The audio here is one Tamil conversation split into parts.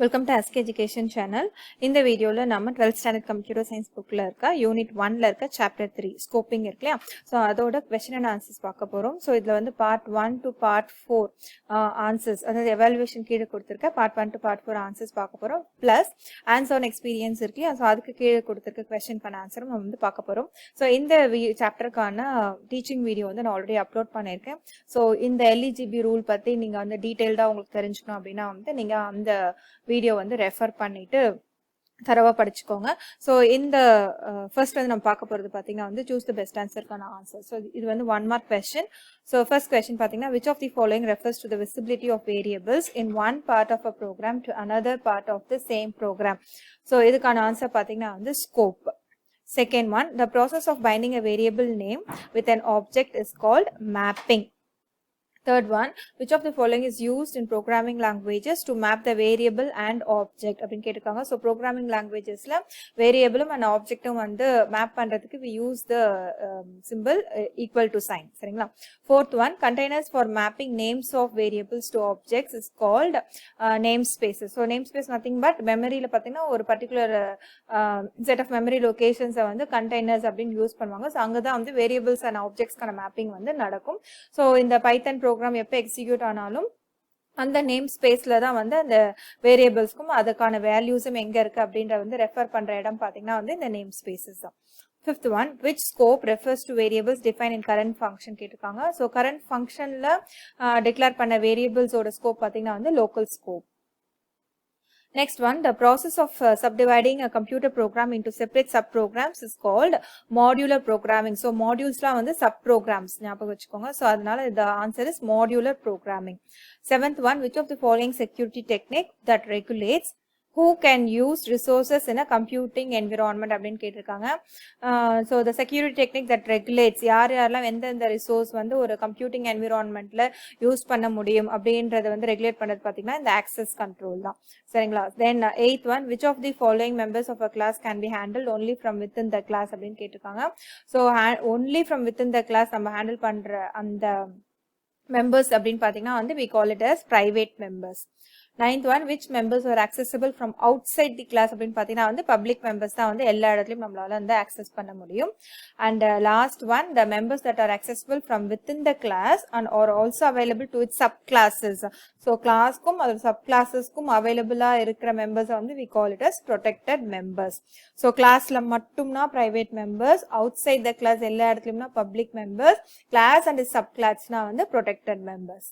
Welcome to Ask Education channel. இந்த வீடியோல நம்ம 12th standard computer science bookல இருக்க unit 1ல இருக்க chapter 3 scoping இருக்குலையா. So அதோட question and answers பார்க்க போறோம். So இதுல வந்து part 1 to part 4 answers அதாவது evaluation கீழே கொடுத்திருக்க part 1 to part 4 answers பார்க்க போறோம். plus hands on experience இருக்குலையா. So அதுக்கு கீழே கொடுத்திருக்க question பண்ண ஆன்சரும் நம்ம வந்து பார்க்க போறோம். So இந்த சாப்டருக்கான டீச்சிங் வீடியோ வந்து நான் ஆல்ரெடி அப்லோட் பண்ணியிருக்கேன். ஸோ இந்த எல்இஜிபி ரூல் பற்றி நீங்கள் வந்து டீட்டெயில்டாக உங்களுக்கு தெரிஞ்சுக்கணும் அப்படின்னா வந்து நீங்கள் அந்த வீடியோ வந்து ரெஃபர் பண்ணிட்டு தரவாக படிச்சுக்கோங்க. ஸோ இந்த ஃபர்ஸ்ட் வந்து நம்ம பார்க்க போகிறது பார்த்தீங்கன்னா வந்து சூஸ் த பெஸ்ட் ஆன்சருக்கான ஆன்சர். ஸோ இது வந்து 1 mark question. So first question பார்த்தீங்கன்னா which of the following refers to the visibility of variables in one part of a program to another part of the same program. So இதுக்கான ஆன்சர் பார்த்தீங்கன்னா வந்து scope. Second one, the process of binding a variable name with an object is called mapping. Third one, which of the following is used in programming languages to map the variable and object அப்படின்னு கேட்டிருக்காங்க. So programming languagesல variable and object வந்து map பண்றதுக்கு we use the symbol equal to sign. சரிங்களா? Fourth one, containers for mapping names of variables to objects is called namespaces. So namespace nothing but memoryல பார்த்தீங்கன்னா ஒரு particular set of memory locations வந்து containers அப்படின்னு யூஸ் பண்ணுவாங்க. So அங்கதான் வந்து variables and objectsக்கான mapping வந்து நடக்கும். So இந்த Python program எப்போ எக்ஸிக்யூட் ஆனாலும் அந்த நேம் ஸ்பேஸ்ல தான் வந்து அந்த வேரியபிள்ஸ்க்கும் அதுக்கான வேல்யூஸும் எங்க இருக்கு அப்படின்ற வந்து ரெஃபர் பண்ற இடம் பாத்தீங்கன்னா வந்து இந்த நேம் ஸ்பேசஸ் தான். Fifth one, which scope refers to variables defined in current function கேட்டிருக்காங்க. ஸோ கரண்ட் ஃபங்க்ஷன்ல டிக்ளேர் பண்ண வேரியபிள்ஸோட ஸ்கோப் பாத்தீங்கன்னா வந்து local scope. Next one, the process of subdividing a computer program into separate subprograms is called modular programming. So modules-லாம் வந்து subprograms ஞாபகம் வச்சுக்கோங்க. So அதனால the answer is modular programming. Seventh one, which of the following security technique that regulates who can use resources in a computing environment அப்படின்னு கேட்டிருக்காங்க. So the security technique that regulates யாரெல்லாம் எந்தெந்த ரிசோர்ஸ் வந்து ஒரு கம்ப்யூட்டிங் என்விரான்மெண்ட்ல யூஸ் பண்ண முடியும் அப்படின்றத வந்து ரெகுலேட் பண்ணது பார்த்தீங்கன்னா இந்த ஆக்சஸ் கண்ட்ரோல் தான். சரிங்களா? Then eighth one, which of the following members of a class can be handled only from within the class அப்படின்னு கேட்டிருக்காங்க. So only from within the class நம்ம ஹேண்டில் பண்ற அந்த மெம்பர்ஸ் அப்படின்னு பார்த்தீங்கன்னா வந்து we call it as private members. Ninth one, which members are accessible from outside the class அப்படின்னு பார்த்தீங்கன்னா வந்து பப்ளிக் மெம்பர்ஸ் தான் வந்து எல்லா இடத்துலையும் நம்மளால வந்து ஆக்சஸ் பண்ண முடியும். And last one, the members that are accessible from within the class and are also available to its sub classes. So கிளாஸ்க்கும் அதோட சப் கிளாஸஸ்க்கும் அவைலபிளா இருக்கிற மெம்பர்ஸ் வந்து we call it as protected members. So கிளாஸ்ல மட்டும்னா private members, outside the class எல்லா இடத்துலையும்னா public members, class and sub கிளாஸ்னா வந்து protected members.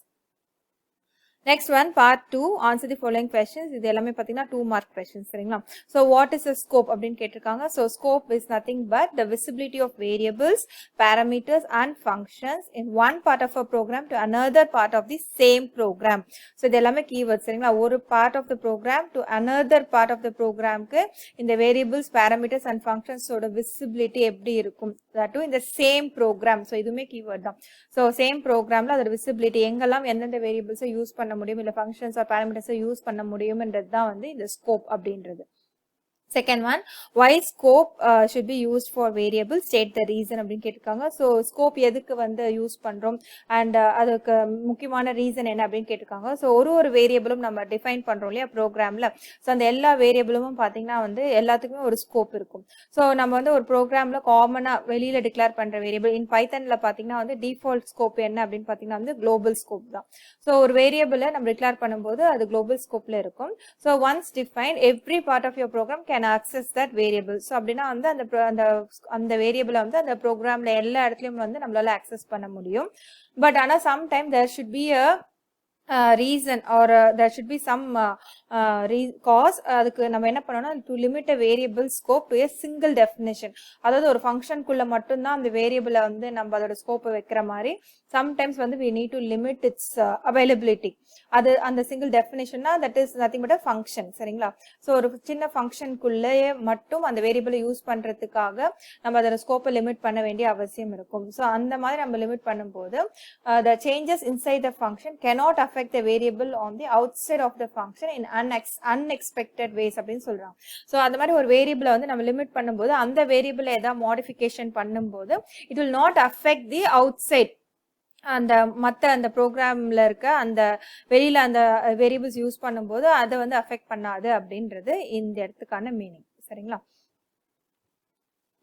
Next one, part 2, answer the following questions. இது எல்லாமே பார்த்தீங்கன்னா 2 mark questions. சரிங்களா? So what is a scope அப்படின்னு கேட்டிருக்காங்க. So scope is nothing but the visibility of variables, parameters and functions in one part of a program to another part of the same program. So இது எல்லாமே keywords. சரிங்களா? ஒரு part of the program to another part of the programக்கு இந்த variables, parameters and functions ஓட visibility எப்படி இருக்கும், that too in the same program. So இதுவுமே keyword தான். So same programல அதோட visibility எங்கெல்லாம் எந்தெந்த variables யூஸ் பண்ண முடியும் இல்ல functions or parameters யூஸ் பண்ண முடியும்ன்றது தான் வந்து இந்த scope அப்படின்றது. Second one, why scope should be used for variables, state the reason அப்படின்னு கேட்டிருக்காங்க. ஸோ ஸ்கோப் எதுக்கு வந்து யூஸ் பண்ணுறோம் அண்ட் அதுக்கு முக்கியமான ரீசன் என்ன அப்படின்னு கேட்டிருக்காங்க. ஸோ ஒரு வேரியபிளும் நம்ம டிஃபைன் பண்ணுறோம் இல்லையா ப்ரோக்ராமில். ஸோ அந்த எல்லா வேரியபிளும் பார்த்தீங்கன்னா வந்து எல்லாத்துக்குமே ஒரு ஸ்கோப் இருக்கும். ஸோ நம்ம வந்து ஒரு ப்ரோக்ராமில் காமனாக வெளியில் டிக்ளேர் பண்ணுற வேரியபிள் இன் பைத்தனில் பார்த்தீங்கன்னா வந்து டிஃபால்ட் ஸ்கோப் என்ன அப்படின்னு பார்த்தீங்கன்னா வந்து குளோபல் ஸ்கோப் தான். ஸோ ஒரு வேரியபிளை நம்ம டிக்ளேர் பண்ணும்போது அது குளோபல் ஸ்கோப்பில் இருக்கும். So once define every part of your program can access that variable. So அப்படினா வந்து அந்த வேரியபிளை வந்து அந்த ப்ரோக்ராம்ல எல்லா இடத்துலயும் வந்து நம்மளால access பண்ண முடியும். பட் ஆனா sometime there should be a reason or there should be some cause. அதுக்கு நம்ம என்ன பண்ணோம்னா to limit a variable scope to a single definition. அதாவது ஒரு ஃபங்க்ஷனுக்குள்ள மட்டும்தான் அந்த வேரியபிளை வந்து நம்ம அதோட ஸ்கோப்பை வைக்கிற மாதிரி sometimes வந்து we need to limit its availability. அது அந்த சிங்கிள் டெஃபினிஷன்னா that is nothing but a function. சரிங்களா? ஸோ ஒரு சின்ன ஃபங்க்ஷனுக்குள்ளேயே மட்டும் அந்த வேரியபிளை யூஸ் பண்றதுக்காக நம்ம அதோட ஸ்கோப்பை லிமிட் பண்ண வேண்டிய அவசியம் இருக்கும். ஸோ அந்த மாதிரி நம்ம லிமிட் பண்ணும்போது the changes inside the function cannot affect the variable on the outside of the function in unexpected ways அப்படின்னு சொல்றாங்க. ஸோ அந்த மாதிரி ஒரு வேரியபிளை வந்து நம்ம லிமிட் பண்ணும்போது அந்த வேரியபிளை ஏதாவது மாடிஃபிகேஷன் பண்ணும்போது it will not affect the outside அந்த மற்ற அந்த ப்ரோக்ராமில் இருக்க அந்த வெளியில் அந்த வேரியபிள்ஸ் யூஸ் பண்ணும்போது அதை வந்து அஃபெக்ட் பண்ணாது அப்படின்றது இந்த இடத்துக்கான மீனிங். சரிங்களா?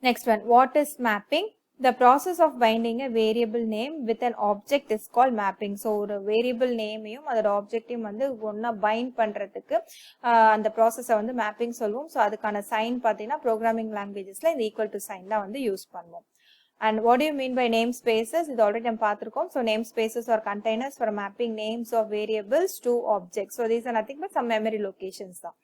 Next one, what is mapping? The process of binding a variable name with an object is called mapping. So ஒரு வேரியபிள் நேமையும் அதோட ஆப்ஜெக்டையும் வந்து ஒன்றா பைண்ட் பண்ணுறதுக்கு அந்த ப்ராசஸை வந்து மேப்பிங் சொல்லுவோம். ஸோ அதுக்கான சைன் பார்த்தீங்கன்னா ப்ரோக்ராமிங் லாங்குவேஜஸில் இந்த ஈக்குவல் டு சைன் தான் வந்து யூஸ் பண்ணுவோம். And what do you mean by namespaces? இது already நம்ம பார்த்திருக்கோம். So namespaces are containers for mapping names of variables to objects. So these are nothing but some memory locations தான்.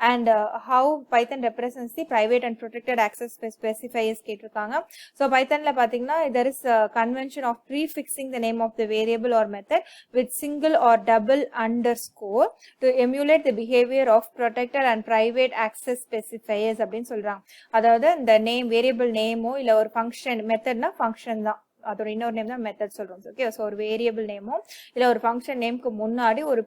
And how Python represents the private and protected access specifiers கேட்டிருக்காங்க. So Pythonல பார்த்தீங்கன்னா there is a convention of prefixing the name of the variable or method with single or double underscore to emulate the behavior of protected and private access specifiers அப்படின்னு சொல்றாங்க. அதாவது இந்த நேம் வேரியபிள் நேமோ இல்ல ஒரு ஃபங்க்ஷன், மெத்தட்னா ஃபங்க்ஷன் தான், அதோட இன்னொரு நேம் தான் மெத்தட் சொல்றோம். ஓகே, ஸோ ஒரு வேரியபிள் நேமோ இல்ல ஒரு ஃபங்க்ஷன் நேம்க்கு முன்னாடி ஒரு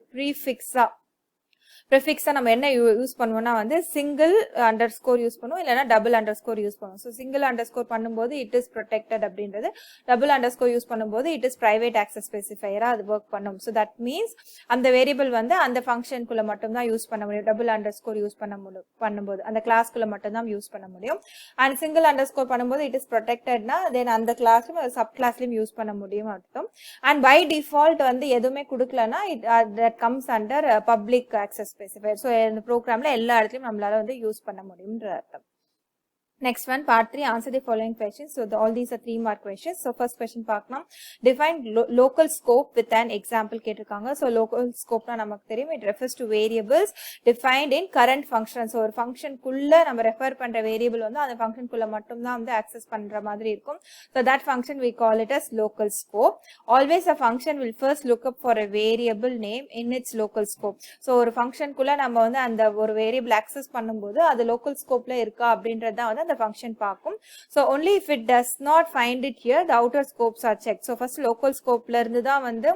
ப்ரிஃபிக்ஸா நம்ம என்ன யூஸ் பண்ணுவோம்னா வந்து சிங்கிள் அண்டர் ஸ்கோர் யூஸ் பண்ணுவோம், இல்லைன்னா டபுள் அண்டர் ஸ்கோர் யூஸ் பண்ணுவோம். ஸோ சிங்கிள் அண்டர் ஸ்கோர் பண்ணும்போது இட் இஸ் ப்ரொடெக்டட் அப்படின்றது, டபுள் அண்டர் ஸ்கோர் யூஸ் பண்ணும்போது இட் இஸ் பிரைவேட் ஆக்சஸ் ஸ்பெசிஃபையரா அது ஒர்க் பண்ணும். ஸோ தட் மீன்ஸ் அந்த வேரியபிள் வந்து அந்த ஃபங்க்ஷனுக்குள்ள மட்டும் தான் யூஸ் பண்ண முடியும். டபுள் அண்டர் ஸ்கோர் யூஸ் பண்ணும்போது அந்த கிளாஸ்க்குள்ள மட்டும் தான் யூஸ் பண்ண முடியும். அண்ட் சிங்கிள் அண்டர் ஸ்கோர் பண்ணும்போது இட் இஸ் ப்ரொடெக்டட்னா தென் அந்த கிளாஸ்லயும் சப் கிளாஸ்லயும் யூஸ் பண்ண முடியும் அர்த்தம். அண்ட் பை டிஃபால்ட் வந்து எதுவுமே கொடுக்கலன்னா that comes under public access specifier. So இந்த ப்ரோக்ராம்ல எல்லா இடத்துலயும் நம்மளால வந்து யூஸ் பண்ண முடியும்ன்ற அர்த்தம். Next one, part 3, answer the following questions. So all these are 3 mark questions. So first question பார்க்கலாம். Define local scope with an example கேட்டிருக்காங்க. So local scope na நமக்கு தெரியும், it refers to variables defined in current function. So ஒரு function குள்ள நம்ம ரெஃபர் பண்ற வேரியபிள் வந்து அந்த function குள்ள மட்டும் தான் வந்து access பண்ற மாதிரி இருக்கும். So that function we call it as local scope. Always a function will first look up for a variable name in its local scope. So ஒரு function குள்ள நம்ம வந்து அந்த ஒரு வேரியபிள் access பண்ணும்போது அது local scopeல இருக்கா அப்படின்றது தான் வந்து the function பார்க்கும். So only if it does not find it here, the outer scopes are checked. So first local scopeல இருந்து தான் வந்து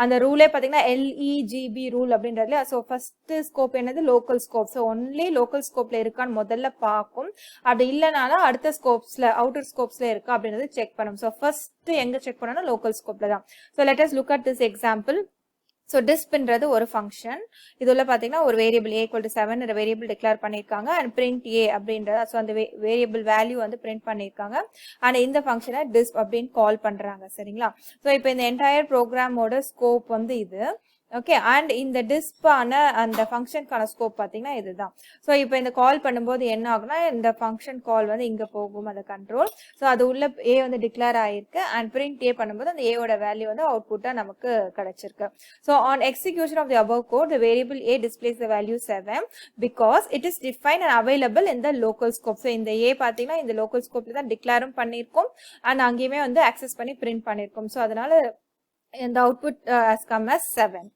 அந்த ரூலே பாத்தீங்கன்னா LEGB ரூல் அப்படின்றதுல. So first scope என்னது local scope. So only local scopeல இருக்கான்னு முதல்ல பார்க்கும். அப்படி இல்லைனாலும் அடுத்த ஸ்கோப்ஸ்ல outer scopesல இருக்கா அப்படின்றது செக் பண்ணும். So first எங்க செக் பண்ணனா local scopeல தான். So let us look at this example. So dispன்றது ஒரு ஃபங்க்ஷன், இதுல பாத்தீங்கன்னா ஒரு வேரியபிள் a equal to 7 என்ற வேரியபிள் டிக்ளேர் பண்ணிருக்காங்க அண்ட் print a அப்படின்றது, ஸோ அந்த வேரியபிள் வேல்யூ வந்து பிரிண்ட் பண்ணிருக்காங்க அண்ட் இந்த ஃபங்க்ஷனை disp அப்படின்னு கால் பண்றாங்க. சரிங்களா? ஸோ இப்போ இந்த என்டையர் ப்ரோக்ராமோட ஸ்கோப் வந்து இது. ஓகே, அண்ட் இந்த டிஸ்பான அந்த ஃபங்க்ஷனுக்கான ஸ்கோப் பார்த்தீங்கன்னா இதுதான். ஸோ இப்போ இந்த கால் பண்ணும்போது என்ன ஆகுனா இந்த ஃபங்க்ஷன் கால் வந்து இங்கே போகும் அந்த கண்ட்ரோல். ஸோ அது உள்ள ஏ வந்து டிக்ளேர் ஆயிருக்கு அண்ட் பிரிண்ட் ஏ பண்ணும்போது அந்த ஏவோட வேல்யூ வந்து அவுட்புட்டாக நமக்கு கிடைச்சிருக்கு. So on execution of the above code, the variable a displays the value 7 because it is defined and available in the local scope. So இந்த ஏ பார்த்தீங்கன்னா இந்த லோக்கல் ஸ்கோப்ல தான் டிக்ளேரும் பண்ணியிருக்கோம் அண்ட் அங்கேயுமே வந்து ஆக்சஸ் பண்ணி பிரிண்ட் பண்ணியிருக்கோம். ஸோ அதனால இந்த output has come as 7.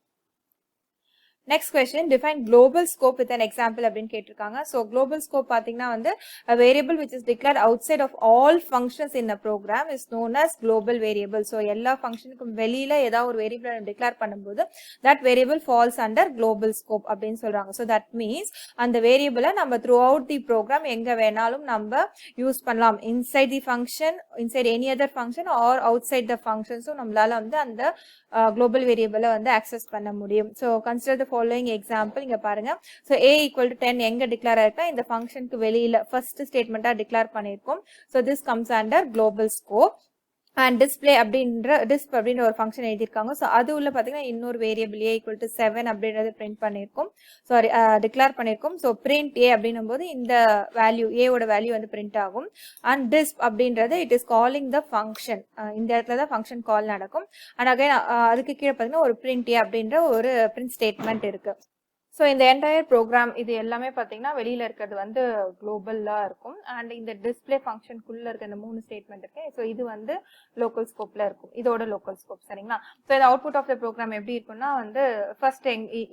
Next question, define global scope with an example அப்படின்னு கேட்டிருக்காங்க. So global scope பார்த்தீங்கன்னா வந்து a variable which is declared outside of all functions in a program is known as global variable. So எல்லா ஃபங்க்ஷனுக்கும் வெளியில ஏதாவது ஒரு வேரியபிள் டிக்ளேர் பண்ணும்போது that variable falls under global scope அப்படின்னு சொல்றாங்க. So that means அந்த வேரியபிளை நம்ம throughout the program எங்க வேணாலும் நம்ம யூஸ் பண்ணலாம். inside the function, inside any other function or outside the function. So நம்மளால வந்து அந்த global variable வந்து access பண்ண முடியும். So consider the following example. இங்க பாருங்க. So a equal to 10 எங்க டிக்ளேர் ஆயிருக்கா, இந்த ஃபங்க்ஷனுக்கு வெளியில ஃபர்ஸ்ட் ஸ்டேட்மெண்டா டிக்ளேர் பண்ணிருக்கோம். So this comes under global scope. And display அப்படின்ற அப்படின்ற ஒரு ஃபங்க்ஷன் எழுதியிருக்காங்க. ஸோ அது உள்ள பார்த்தீங்கன்னா இன்னொரு வேரியபிள் ஏ ஈக்குவல் டு 7 அப்படின்றத பிரிண்ட் பண்ணியிருக்கோம், சாரி டிக்ளேர் பண்ணியிருக்கோம். ஸோ பிரிண்ட் ஏ அப்படின்னும் போது இந்த வேல்யூ ஏவோட வேல்யூ வந்து பிரிண்ட் ஆகும். அண்ட் டிஸ்ப் அப்படின்றது it is calling the function, இந்த இடத்துல தான் ஃபங்க்ஷன் கால் நடக்கும். அண்ட் அகைன் அதுக்கு கீழே பார்த்தீங்கன்னா ஒரு பிரிண்ட் ஏ அப்படின்ற ஒரு பிரிண்ட் ஸ்டேட்மெண்ட் இருக்கு. ஸோ இந்த என்டையர் ப்ரோக்ராம் இது எல்லாமே பார்த்தீங்கன்னா வெளியில் இருக்கிறது வந்து குளோபலாக இருக்கும் அண்ட் இந்த டிஸ்பிளே ஃபங்க்ஷனுக்குள்ளே இருக்க இந்த 3 ஸ்டேட்மெண்ட் இருக்கு. ஸோ இது வந்து லோக்கல் ஸ்கோப்பில் இருக்கும், இதோட லோக்கல் ஸ்கோப். சரிங்களா? ஸோ இந்த அவுட்புட் ஆஃப் த ப்ரோக்ராம் எப்படி இருக்குன்னா வந்து ஃபர்ஸ்ட்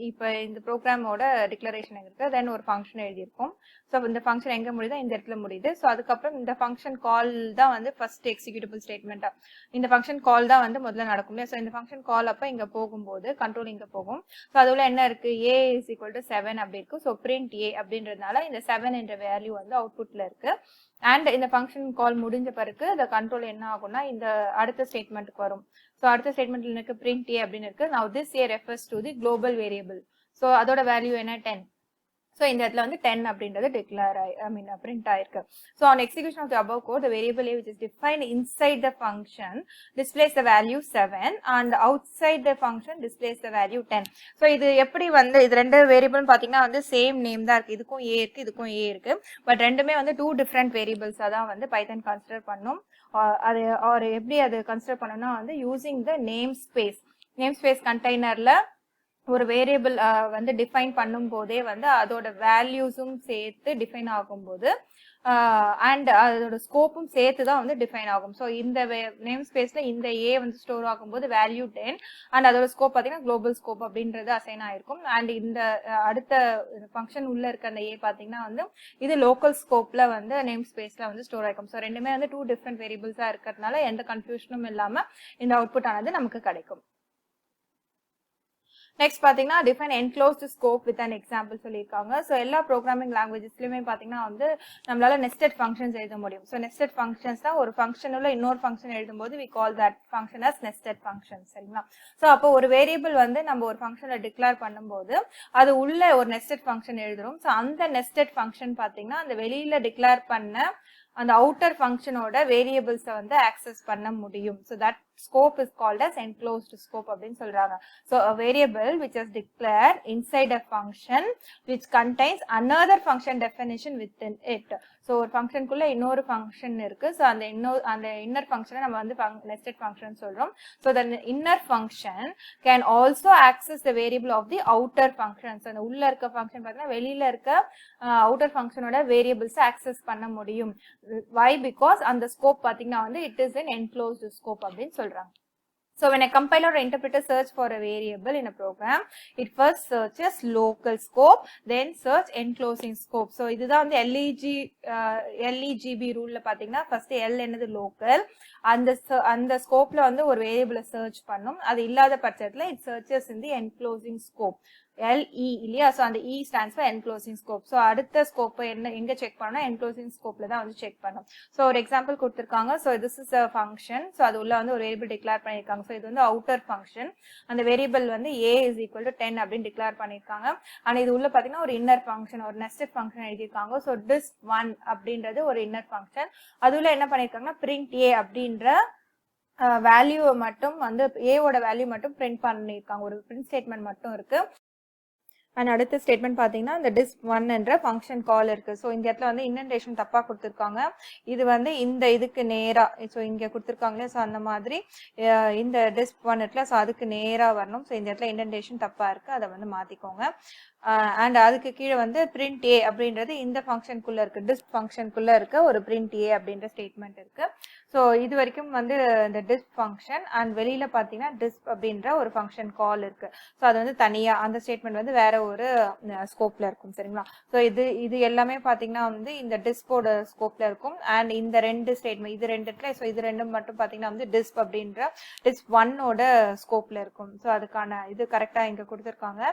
இப்போ இந்த ப்ரோக்ராமோட டிக்ளரேஷன் எங்கே இருக்குது, தென் ஒரு ஃபங்க்ஷன் எழுதியிருக்கும். ஸோ இந்த ஃபங்க்ஷன் எங்கே முடியுதோ இந்த இடத்துல முடியுது. ஸோ அதுக்கப்புறம் இந்த ஃபங்க்ஷன் கால் தான் வந்து ஃபர்ஸ்ட் எக்ஸிக்யூட்டிபிள் ஸ்டேட்மெண்ட்டாக இந்த ஃபங்க்ஷன் கால் தான் வந்து முதல்ல நடக்கும். ஸோ இந்த ஃபங்க்ஷன் கால் அப்போ இங்கே போகும்போது கண்ட்ரோல் இங்கே போகும். ஸோ அதுல என்ன இருக்கு, ஏ இஸ் ஈக்குவல் டு 7 அப்படி இருக்கு. ஸோ பிரிண்ட் ஏ அப்படின்றதுனால இந்த 7 என்ற வேல்யூ வந்து அவுட்புட்ல இருக்கு. அண்ட் இந்த ஃபங்க்ஷன் கால் முடிஞ்ச பிறகு இந்த கண்ட்ரோல் என்ன ஆகும்னா இந்த அடுத்த ஸ்டேட்மெண்ட்டுக்கு வரும். ஸோ அடுத்த ஸ்டேட்மெண்ட்ல எனக்கு print a அப்படின்னு இருக்கு. now this a refers to the global variable. So அதோட வேல்யூ என்ன 10. ஸோ இந்த இடத்துல வந்து 10 அப்படின்றது டிக்ளேர் பிரிண்ட் ஆயிருக்கு. So on execution of the above code the variable a which is defined inside the function displays the value 7 and outside the function displays the value 10. So இது எப்படி வந்து இது ரெண்டு வேரியபிள்னு பார்த்தீங்கன்னா வந்து சேம் நேம் தான் இருக்கு. இதுக்கும் a இருக்கு, இதுக்கும் a இருக்கு. பட் ரெண்டுமே வந்து 2 டிஃப்ரெண்ட் வேரியபிள்ஸாக தான் வந்து பைத்தன் கன்சிடர் பண்ணும். அது எப்படி அது கன்சிடர் பண்ணணும்னா வந்து யூசிங் த நேம் ஸ்பேஸ் கண்டெய்னர்ல ஒரு வேரியபிள் வந்து டிஃபைன் பண்ணும் போதே வந்து அதோட வேல்யூஸும் சேர்த்து டிஃபைன் ஆகும்போது அண்ட் அதோட ஸ்கோப்பும் சேர்த்து தான் வந்து டிஃபைன் ஆகும். ஸோ இந்த நேம் ஸ்பேஸ்ல இந்த ஏ வந்து ஸ்டோர் ஆகும்போது வேல்யூ 10 அண்ட் அதோட ஸ்கோப் பார்த்தீங்கன்னா குளோபல் ஸ்கோப் அப்படின்றது அசைன் ஆயிருக்கும். அண்ட் இந்த அடுத்த ஃபங்க்ஷன் உள்ள இருக்க அந்த ஏ பார்த்தீங்கன்னா வந்து இது லோக்கல் ஸ்கோப்ல வந்து நேம் ஸ்பேஸ்ல வந்து ஸ்டோர் ஆயிருக்கும். ஸோ ரெண்டுமே வந்து 2 டிஃப்ரெண்ட் வேரியபிள்ஸா இருக்கிறதுனால எந்த கன்ஃபியூஷனும் இல்லாம இந்த அவுட்புட் ஆனது நமக்கு கிடைக்கும். நெக்ஸ்ட் பார்த்தீங்கன்னா define enclosed scope with an example சொல்லியிருக்காங்க. ஸோ எல்லா ப்ரோக்ராமிங் லாங்குவேஜஸ்லையுமே பார்த்தீங்கன்னா வந்து நம்மளால நெஸ்டட் ஃபங்க்ஷன்ஸ் எழுத முடியும். ஸோ நெஸ்டட் ஃபங்க்ஷன்ஸ் தான் ஒரு ஃபங்க்ஷனில் இன்னொரு ஃபங்க்ஷன் எழுதும்போது we call that function as nested function. சரிங்களா? ஸோ அப்போ ஒரு வேரியபிள் வந்து நம்ம ஒரு ஃபங்க்ஷனில் டிக்ளேர் பண்ணும்போது அது உள்ள ஒரு நெஸ்டட் ஃபங்க்ஷன் எழுதுறோம். ஸோ அந்த நெஸ்டட் ஃபங்க்ஷன் பார்த்தீங்கன்னா அந்த வெளியில டிக்ளேர் பண்ண அந்த அவுட்டர் ஃபங்க்ஷனோட வேரியபிள்ஸை வந்து ஆக்சஸ் பண்ண முடியும். So that scope is called as enclosed scope அப்படின்னு சொல்றாங்க. So a variable which is declared inside a function which contains another function definition within it. So ஒரு ஃபங்க்ஷனுக்குள்ள இன்னொரு ஃபங்க்ஷன் இருக்கு. ஸோ அந்த இன்னர் ஃபங்க்ஷனை நம்ம வந்து nested function சொல்றோம். So the inner function can also access the variable of the outer function. So அந்த உள்ள இருக்க ஃபங்க்ஷன் பார்த்தீங்கன்னா வெளியில இருக்க அவுட்டர் ஃபங்க்ஷனோட வேரியபிள்ஸ் ஆக்சஸ் பண்ண முடியும். Why? Because அந்த ஸ்கோப் பார்த்தீங்கன்னா வந்து it is an enclosed scope அப்படின்னு சொல்றாங்க. So when a compiler or interpreter search for a variable in a program, it first searches local scope, then search enclosing scope. So இதுதான் வந்து LEGB ரூல்ல பாத்தீங்கன்னா first L என்னது local, அந்த ஸ்கோப்ல வந்து ஒரு வேரியபிளை சர்ச் பண்ணும். அது இல்லாத பட்சத்துல it searches in the enclosing scope. LE இல்லையா? ஸோ அந்த E stands for enclosing scope. So அடுத்த ஸ்கோப் எங்க செக் பண்ணா enclosing scopeல தான் வந்து செக் பண்ணும். ஸோ ஒரு எக்ஸாம்பிள் கொடுத்துருக்காங்க. So this is a function. So அது உள்ள வந்து ஒரு வேரியபிள் டிக்ளேர் பண்ணியிருக்காங்க. ஸோ இது வந்து அவுட்டர் ஃபங்க்ஷன். அந்த வேரியபிள் வந்து A is equal to 10 அப்படின்னு டிக்ளேர் பண்ணியிருக்காங்க. ஆனால் இது உள்ள பார்த்தீங்கன்னா ஒரு இன்னர் ஃபங்க்ஷன், ஒரு நெஸ்டட் ஃபங்க்ஷன் எழுதியிருக்காங்க. ஸோ disk1 அப்படின்றது ஒரு இன்னர் ஃபங்க்ஷன். அது உள்ள என்ன பண்ணியிருக்காங்கன்னா print A அப்படின்ற வேல்யூவை மட்டும் வந்து ஏவோட வேல்யூ மட்டும் பிரிண்ட் பண்ணியிருக்காங்க. ஒரு பிரிண்ட் ஸ்டேட்மெண்ட் மட்டும் இருக்கு. அண்ட் அடுத்த ஸ்டேட்மெண்ட் பார்த்தீங்கன்னா இந்த disk1 என்ற ஃபங்க்ஷன் கால் இருக்கு. ஸோ இந்த இடத்துல வந்து இன்டென்டேஷன் தப்பாக கொடுத்துருக்காங்க. இது வந்து இந்த இதுக்கு நேராக, ஸோ இங்கே கொடுத்துருக்காங்களே, ஸோ அந்த மாதிரி இந்த disk1 இடத்துல ஸோ அதுக்கு நேராக வரணும். ஸோ இந்த இடத்துல இன்டென்டேஷன் தப்பாக இருக்கு, அதை வந்து மாற்றிக்கோங்க. அண்ட் அதுக்கு கீழே வந்து print A அப்படின்றது இந்த ஃபங்க்ஷனுக்குள்ள இருக்கு, disk ஃபங்க்ஷனுக்குள்ள இருக்க ஒரு print A அப்படின்ற ஸ்டேட்மெண்ட் இருக்கு. ஸோ இது வரைக்கும் வந்து இந்த disk ஃபங்க்ஷன் அண்ட் வெளியில பார்த்தீங்கன்னா disk அப்படின்ற ஒரு ஃபங்க்ஷன் கால் இருக்கு. ஸோ அது வந்து தனியா அந்த ஸ்டேட்மெண்ட் வந்து வேற ஒரு ஸ்கோப்ல இருக்கும். சரிங்களா? ஸோ இது எல்லாமே பார்த்தீங்கன்னா வந்து இந்த டிஸ்கோட ஸ்கோப்ல இருக்கும். அண்ட் இந்த ரெண்டு ஸ்டேட்மெண்ட் இது ரெண்டு இருக்குல்ல, ஸோ இது ரெண்டும் மட்டும் பார்த்தீங்கன்னா வந்து disk அப்படின்ற disk1ஓட ஸ்கோப்ல இருக்கும். ஸோ அதுக்கான இது கரெக்டா இங்க கொடுத்துருக்காங்க.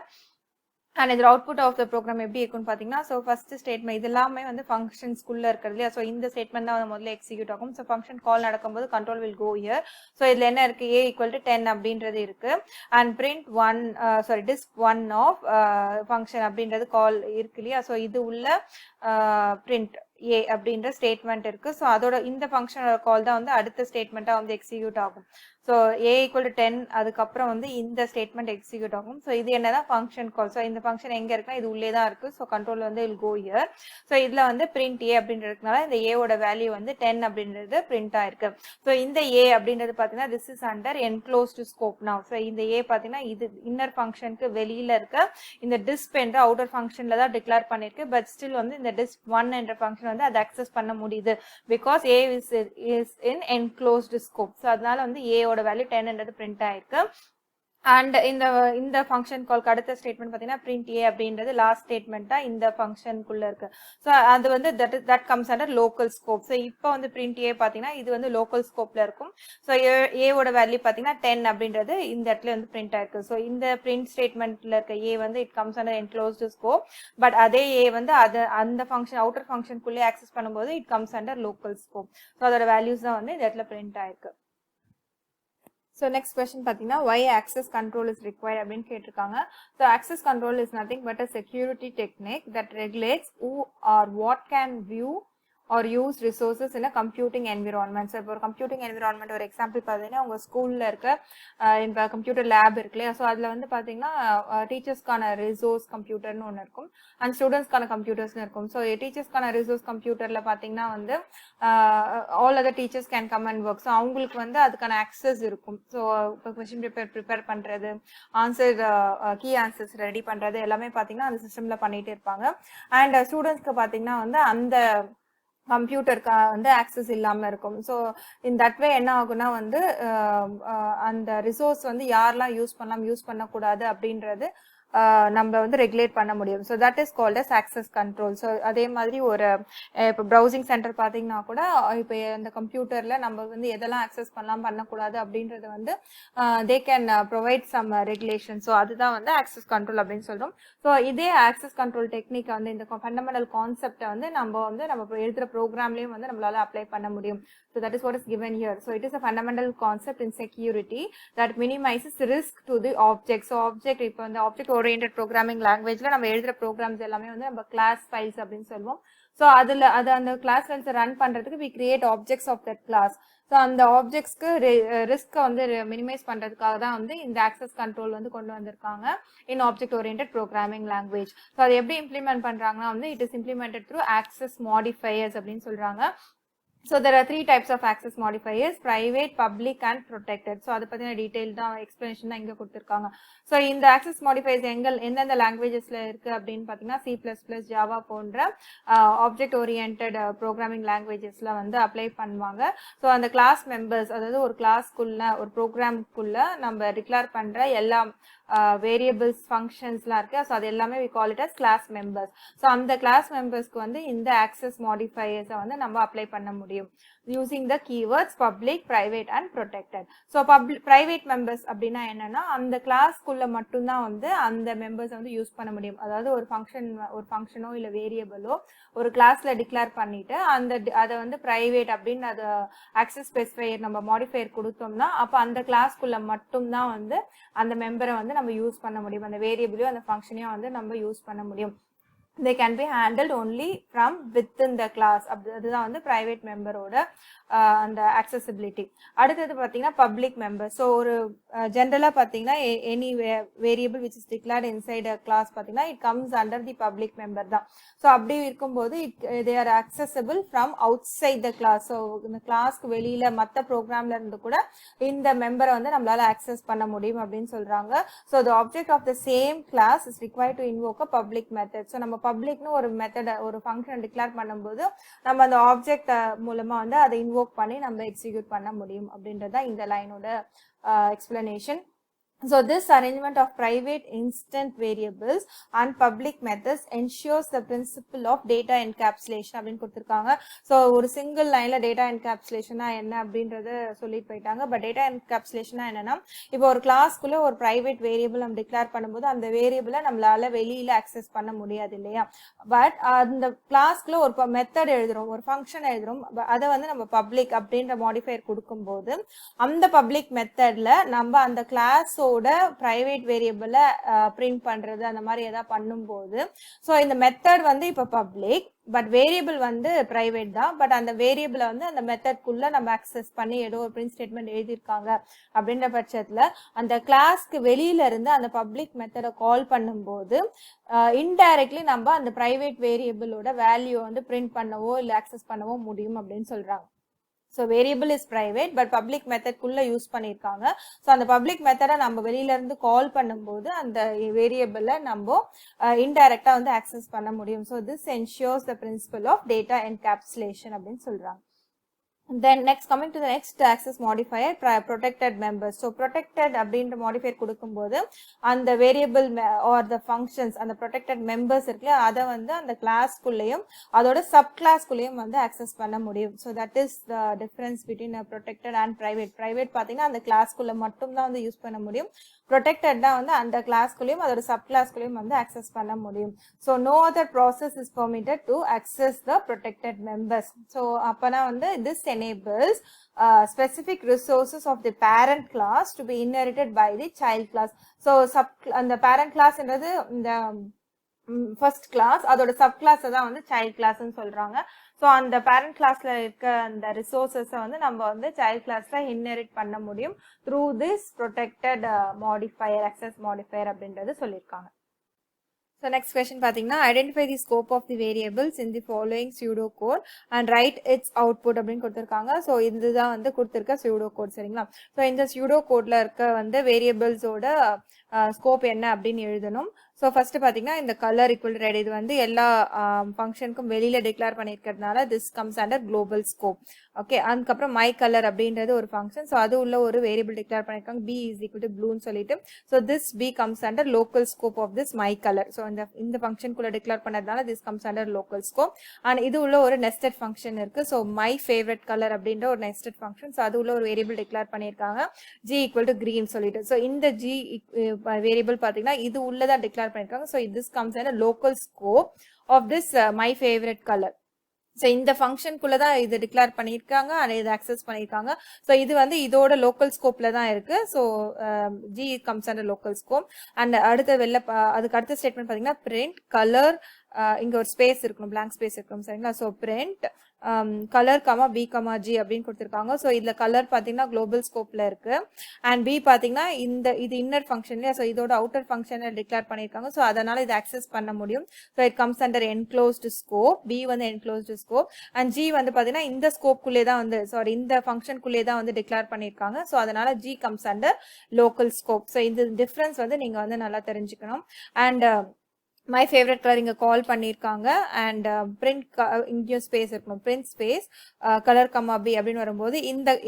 அண்ட் இதோட அவுட்புட் ஆஃப் த ப்ரோக்ராம் எப்படி இருக்குன்னு பார்த்தீங்கன்னா, ஸோ ஃபர்ஸ்ட் ஸ்டேட்மெண்ட் இது எல்லாமே வந்து ஃபங்க்ஷன்ஸ்குள்ள இருக்கிறது இல்லையா? ஸோ இந்த ஸ்டேட்மெண்ட் தான் முதல்ல எக்ஸிக்யூட் ஆகும். ஸோ ஃபங்க்ஷன் கால் நடக்கும்போது control will go here. So இதில் என்ன இருக்கு? A = 10 அப்படின்றது இருக்கு. அண்ட் disk1 ஆஃப் ஃபங்க்ஷன் அப்படின்றது கால் இருக்கு இல்லையா? ஸோ இது உள்ள print A அப்படின்ற ஸ்டேட்மெண்ட் இருக்கு. ஸோ அதோட இந்த ஃபங்க்ஷனோட கால் தான் வந்து அடுத்த ஸ்டேட்மெண்ட்டாக வந்து எக்ஸிக்யூட் ஆகும். ஸோ A = 10 அதுக்கப்புறம் வந்து இந்த ஸ்டேட்மெண்ட் எக்ஸிக்யூட் ஆகும். ஸோ இது என்னதான் ஃபங்க்ஷன் கால். ஸோ இந்த ஃபங்க்ஷன் எங்கே இருக்குன்னா இது உள்ளே தான் இருக்கு. ஸோ கண்ட்ரோல் வந்து இல் கோ ஹியர். ஸோ இதில் வந்து print A அப்படின்றதுனால இந்த ஏவோட வேல்யூ வந்து 10 அப்படின்றது பிரிண்ட் ஆயிருக்கு. ஸோ இந்த A அப்படின்றது பார்த்தீங்கன்னா this is under enclosed scope now. So இந்த A பார்த்தீங்கன்னா இது இன்னர் ஃபங்க்ஷனுக்கு வெளியில இருக்க இந்த disk என்ற அவுட்டர் ஃபங்க்ஷன்ல தான் டிக்ளேர் பண்ணிருக்கு. பட் ஸ்டில் வந்து இந்த disk1 என்ற ஃபங்க்ஷன் வந்து அதை அக்சஸ் பண்ண முடியுது. Because A is in enclosed scope. So அதனால வந்து A ஓட வேல்யூ 10 என்றது பிரிண்ட் ஆயிருக்கு. அண்ட் இந்த ஃபங்க்ஷன் கால்க்கு அடுத்த ஸ்டேட்மெண்ட் பார்த்தீங்கன்னா print A அப்படின்றது லாஸ்ட் ஸ்டேட்மெண்ட்டா இந்த ஃபங்க்ஷனுக்குள்ள இருக்கு. ஸோ அது வந்து that comes under local scope. So இப்போ வந்து print A பார்த்தீங்கன்னா இது வந்து லோக்கல் ஸ்கோப்ல இருக்கும். ஸோ ஏவோட வேல்யூ பார்த்தீங்கன்னா 10 அப்படின்றது இந்த இடத்துல வந்து பிரிண்ட் ஆயிருக்கு. ஸோ இந்த பிரிண்ட் ஸ்டேட்மெண்ட்ல இருக்க A வந்து it comes under enclosed scope. But அதே A வந்து அந்த ஃபங்க்ஷன் அவுட்டர் ஃபங்க்ஷனுக்குள்ளே ஆக்சஸ் பண்ணும்போது it comes under local scope. So அதோட வேல்யூஸ் தான் வந்து இந்த இடத்துல பிரிண்ட் ஆயிருக்கு. So next question பார்த்தீங்கன்னா why access control is required அப்படின்னு கேட்டிருக்காங்க. So access control is nothing but a security technique that regulates who or what can view or use resources in a computing environment. So இப்போ ஒரு computing environment ஒரு எக்ஸாம்பிள் பார்த்தீங்கன்னா உங்கள் ஸ்கூலில் இருக்க இப்போ கம்ப்யூட்டர் லேப் இருக்கு இல்லையா, ஸோ அதில் வந்து பார்த்தீங்கன்னா டீச்சர்ஸ்க்கான ரிசோர்ஸ் கம்ப்யூட்டர்னு ஒன்று இருக்கும் அண்ட் ஸ்டூடெண்ட்ஸ்க்கான கம்ப்யூட்டர்ஸ்னு இருக்கும். ஸோ டீச்சர்ஸ்க்கான ரிசோர்ஸ் கம்ப்யூட்டரில் பார்த்தீங்கன்னா வந்து all other teachers can come and work. So அவங்களுக்கு வந்து அதுக்கான ஆக்சஸ் இருக்கும். ஸோ இப்போ கொஸ்டின் ப்ரிப்பேர் பண்ணுறது, ஆன்சர் கீ ஆன்சர்ஸ் ரெடி பண்ணுறது எல்லாமே பார்த்தீங்கன்னா அந்த சிஸ்டமில் பண்ணிகிட்டே இருப்பாங்க. அண்ட் ஸ்டூடெண்ட்ஸ்க்கு பார்த்தீங்கன்னா வந்து அந்த கம்ப்யூட்டருக்கு வந்து ஆக்சஸ் இல்லாமல் இருக்கும். ஸோ இன் தட் வே என்ன ஆகுனா வந்து அந்த ரிசோர்ஸ் வந்து யாரெல்லாம் யூஸ் பண்ணலாம் யூஸ் பண்ணக்கூடாது அப்படின்றது நம்ம வந்து ரெகுலேட் பண்ண முடியும். So that is called as access control. So அதே மாதிரி ஒரு இப்போ ப்ரௌசிங் சென்டர் பார்த்தீங்கன்னா கூட இப்போ இந்த கம்ப்யூட்டரில் நம்ம வந்து எதெல்லாம் ஆக்சஸ் பண்ணலாம் பண்ணக்கூடாது அப்படின்றது வந்து they can provide some regulation. So அதுதான் வந்து ஆக்சஸ் கண்ட்ரோல் அப்படின்னு சொல்கிறோம். ஸோ இதே ஆக்சஸ் கண்ட்ரோல் டெக்னிக் வந்து இந்த ஃபண்டமெண்டல் கான்செப்டை வந்து நம்ம எழுதுகிற ப்ரோக்ராம்லேயும் வந்து நம்மளால அப்ளை பண்ண முடியும். So that is what is given here. So it is a fundamental concept in security that minimizes risk to the object. So object இப்போ வந்து object oriented programming languageல நம்ம எழுதுற programs எல்லாமே வந்து நம்ம class files அப்படின்னு சொல்லுவோம். ஸோ அது அந்த கிளாஸ் ஃபைல்ஸை ரன் பண்ணுறதுக்கு we create objects of that class. So அந்த ஆப்ஜெக்ட்ஸ்க்கு ரிஸ்க்கை வந்து மினிமைஸ் பண்ணுறதுக்காக தான் வந்து இந்த ஆக்சஸ் கண்ட்ரோல் வந்து கொண்டு வந்திருக்காங்க in object oriented programming language. So அதை எப்படி இம்ப்ளிமெண்ட் பண்ணுறாங்கன்னா வந்து it is implemented through access modifiers அப்படின்னு சொல்கிறாங்க. So there are three types of access modifiers: private, public and protected. So adha pathina detailed explanation inga kuduthirukanga. So in the access modifiers endha languages la irukku appdin pathina C++, Java pondra object oriented programming languages la vandu apply பண்ணுவாங்க. So அந்த class members அதாவது ஒரு class குள்ள ஒரு program குள்ள நம்ம declare பண்ற எல்லா variables functionsலாம் இருக்கு. ஸோ அது எல்லாமே we call it as class members. So அந்த class membersக்கு வந்து இந்த access modifiers வந்து நம்ம அப்ளை பண்ண முடியும் using the keywords public, private and protected. So private members அப்படின்னா என்னன்னா அந்த கிளாஸ்க்குள்ள மட்டும்தான் வந்து அந்த மெம்பர்ஸ் வந்து யூஸ் பண்ண முடியும். அதாவது ஒரு ஃபங்க்ஷனோ இல்லை வேரியபிளோ ஒரு கிளாஸ்ல டிக்ளேர் பண்ணிட்டு அதை வந்து பிரைவேட் அப்படின்னு அதை ஆக்சஸ் ஸ்பெசிஃபையர் நம்ம மாடிஃபையர் கொடுத்தோம்னா அப்போ அந்த கிளாஸ்க்குள்ள மட்டும்தான் வந்து அந்த மெம்பரை வந்து நம்ம யூஸ் பண்ண முடியும். அந்த வேரியபிளையோ அந்த ஃபங்க்ஷனையோ வந்து நம்ம யூஸ் பண்ண முடியும். they can be handled only from within the class. அதுதான் வந்து private memberோட அந்த accessibility. அடுத்தது பார்த்தீங்கன்னா public member. ஸோ ஒரு ஜென்ரலாக பார்த்தீங்கன்னா any variable which is declared inside a class பார்த்தீங்கன்னா it comes under the public member தான். ஸோ அப்படி இருக்கும்போது they are accessible from outside the class. So இந்த கிளாஸ்க்கு வெளியில மற்ற ப்ரோக்ராம்ல இருந்து கூட இந்த மெம்பரை வந்து நம்மளால ஆக்சஸ் பண்ண முடியும் அப்படின்னு சொல்றாங்க. So the object of the same class is required to invoke a public method. So நம்ம பப்ளிக்னு ஒரு மெத்தட் ஒரு ஃபங்க்ஷன் டிக்ளேர் பண்ணும்போது நம்ம அந்த ஆப்ஜெக்ட் மூலமா வந்து அதை இன்வோக் பண்ணி நம்ம எக்ஸிக்யூட் பண்ண முடியும் அப்படின்றத இந்த லைனோட explanation. So this arrangement of private instant variables and public methods ensures the principle of data encapsulation அப்படின்னு கொடுத்திருக்காங்க. ஸோ ஒரு சிங்கிள் லைன்ல டேட்டா என்கேப்சுலேஷனா என்ன அப்படின்றத சொல்லிட்டு போயிட்டாங்க. பட் டேட்டா என்கேப்சுலேஷனா என்னன்னா இப்போ ஒரு கிளாஸ்க்குள்ள ஒரு பிரைவேட் வேரியபிள் நம்ம டிக்ளேர் பண்ணும்போது அந்த வேரியபிளை நம்மளால வெளியில ஆக்சஸ் பண்ண முடியாது இல்லையா. பட் அந்த கிளாஸ்க்குள்ள ஒரு மெத்தட் எழுதுறோம், ஒரு ஃபங்க்ஷன் எழுதுறோம், அதை வந்து நம்ம பப்ளிக் அப்படின்ற மாடிஃபையர் கொடுக்கும்போது அந்த பப்ளிக் மெத்தட்ல நம்ம அந்த கிளாஸ் பிரைவேட் வேரியபிளை பிரிண்ட் பண்றது அந்த மாதிரி ஏதாவது பண்ணும்போது ஸோ இந்த மெத்தட் வந்து இப்போ பப்ளிக் பட் வேரியபிள் வந்து பிரைவேட் தான். பட் அந்த வேரியபிளை வந்து அந்த மெத்தட்குள்ள நம்ம ஆக்சஸ் பண்ணி ஏதோ ஒரு பிரிண்ட் ஸ்டேட்மெண்ட் எழுதியிருக்காங்க அப்படின்ற பட்சத்தில் அந்த கிளாஸ்க்கு வெளியில இருந்து அந்த பப்ளிக் மெத்தடை கால் பண்ணும்போது இன்டைரக்ட்லி நம்ம அந்த பிரைவேட் வேரியபிளோட வேல்யூ வந்து பிரிண்ட் பண்ணவோ இல்லை ஆக்சஸ் பண்ணவோ முடியும் அப்படின்னு சொல்றாங்க. So variable is private but public மெத்தட்குள்ள யூஸ் பண்ணியிருக்காங்க. ஸோ அந்த பப்ளிக் மெத்தடை நம்ம வெளியில இருந்து கால் பண்ணும்போது அந்த வேரியபிளை நம்ம இன்டைரக்டா வந்து ஆக்சஸ் பண்ண முடியும். So this ensures the principle of data encapsulation அப்படின்னு சொல்றாங்க. Then next coming to the next access modifier protected members. So protected அப்படின்ற modifier கொடுக்கும்போது அந்த வேரியபிள் or the functions அந்த protected members இருக்குல்ல அதை வந்து அந்த கிளாஸ்க்குள்ளேயும் அதோட சப் கிளாஸ்க்குள்ளேயும் வந்து ஆக்சஸ் பண்ண முடியும். So that is the difference between a protected and private. Private பார்த்தீங்கன்னா அந்த கிளாஸ்க்குள்ள மட்டும் தான் வந்து யூஸ் பண்ண முடியும். ப்ரொடெக்டட் தான் வந்து அந்த கிளாஸ்குள்ளேயும் அதோட சப் கிளாஸ்குள்ளேயும் வந்து அக்சஸ் பண்ண முடியும். So no other process is permitted to access the protected members. So அப்போனா வந்து this enables specific resources of the parent class to be inherited by the child class. So அந்த parent class என்றது இந்த ஃபர்ஸ்ட் கிளாஸ், அதோட சப் கிளாஸ் தான் வந்து சைல்ட் கிளாஸ்ன்னு சொல்றாங்க. ஸோ அந்த பேரண்ட் கிளாஸ்ல இருக்க அந்த ரிசோர்ஸஸை வந்து நம்ம வந்து சைல்ட் கிளாஸ்ல இன்ஹெரிட் பண்ண முடியும் through this protected modifier, access modifier அப்படின்றது சொல்லியிருக்காங்க. So next question பார்த்தீங்கன்னா identify the scope of the variables in the following pseudo code and write its output அப்படின்னு கொடுத்துருக்காங்க. ஸோ இதுதான் வந்து கொடுத்துருக்க pseudo code சரிங்களா. ஸோ இந்த pseudo codeல இருக்க வந்து வேரியபிள்ஸோட ஸ்கோப் என்ன அப்படின்னு எழுதணும். ஸோ ஃபர்ஸ்ட் பார்த்தீங்கன்னா இந்த கலர் ஈக்குவல் ரெட் இது வந்து எல்லா ஃபங்க்ஷனுக்கும் வெளியில டிக்ளேர் பண்ணியிருக்கிறதுனால this comes under global scope. Okay, அதுக்கப்புறம் மை கலர் அப்படின்றது ஒரு ஃபங்க்ஷன். ஸோ அது உள்ள ஒரு வேரியபிள் டிக்ளேர் பண்ணியிருக்காங்க பி இஸ் ஈக்குவல் டு ப்ளூன்னு சொல்லிட்டு. So this B comes under local scope of this my colour. So இந்த ஃபங்க்ஷனுக்குள்ள டிக்ளேர் பண்ணதுனால this comes under local scope. And இது உள்ள ஒரு நெஸ்டட் ஃபங்க்ஷன் இருக்கு. ஸோ மை ஃபேவரட் கலர் அப்படின்ற ஒரு நெஸ்டட் ஃபங்க்ஷன். ஸோ அது உள்ள ஒரு வேரியபிள் டிக்ளேர் பண்ணியிருக்காங்க ஜி ஈக்குவல் டு கிரீன் சொல்லிட்டு. ஸோ இந்த ஜி வேரியபிள் பார்த்தீங்கன்னா இது உள்ளதான் டிக்ளேர் பண்ணிருக்காங்க. So this comes in a local scope of this my favorite color. So இந்த ஃபங்க்ஷனுக்குள்ள தான் இது டிக்ளேர் பண்ணியிருக்காங்க அண்ட் இது அக்சஸ் பண்ணியிருக்காங்க. ஸோ இது வந்து இதோட லோக்கல் ஸ்கோப்ல தான் இருக்கு. So G comes under local scope. And அடுத்த அதுக்கு அடுத்த ஸ்டேட்மெண்ட் பார்த்தீங்கன்னா பிரிண்ட் கலர், இங்க ஒரு ஸ்பேஸ் இருக்கணும், பிளாங்க் ஸ்பேஸ் இருக்கணும் சரிங்களா. So print colour comma B comma G அப்படின்னு கொடுத்துருக்காங்க. ஸோ இதுல கலர் பார்த்தீங்கன்னா குளோபல் ஸ்கோப்ல இருக்கு அண்ட் பி பார்த்தீங்கன்னா இது இன்னர் ஃபங்க்ஷன்லயா, ஸோ இதோட அவுட்டர் ஃபங்க்ஷனை டிக்ளேர் பண்ணியிருக்காங்க. ஸோ அதனால இது அக்சஸ் பண்ண முடியும். So it comes under enclosed scope. B வந்து என்க்ளோஸ்டு ஸ்கோப் அண்ட் ஜி வந்து பார்த்தீங்கன்னா இந்த ஸ்கோப்குள்ளே தான் வந்து இந்த ஃபங்க்ஷனுக்குள்ளே தான் வந்து டிக்ளேர் பண்ணியிருக்காங்க. ஸோ அதனால G comes under local scope. So இந்த டிஃப்ரென்ஸ் வந்து நீங்க வந்து நல்லா தெரிஞ்சுக்கணும். அண்ட் மை ஃபேவரட் கலர் இங்கே கால் பண்ணியிருக்காங்க அண்ட் பிரிண்ட் இங்கேயும் ஸ்பேஸ் இருக்கணும், print space colour comma B அப்படின்னு வரும்போது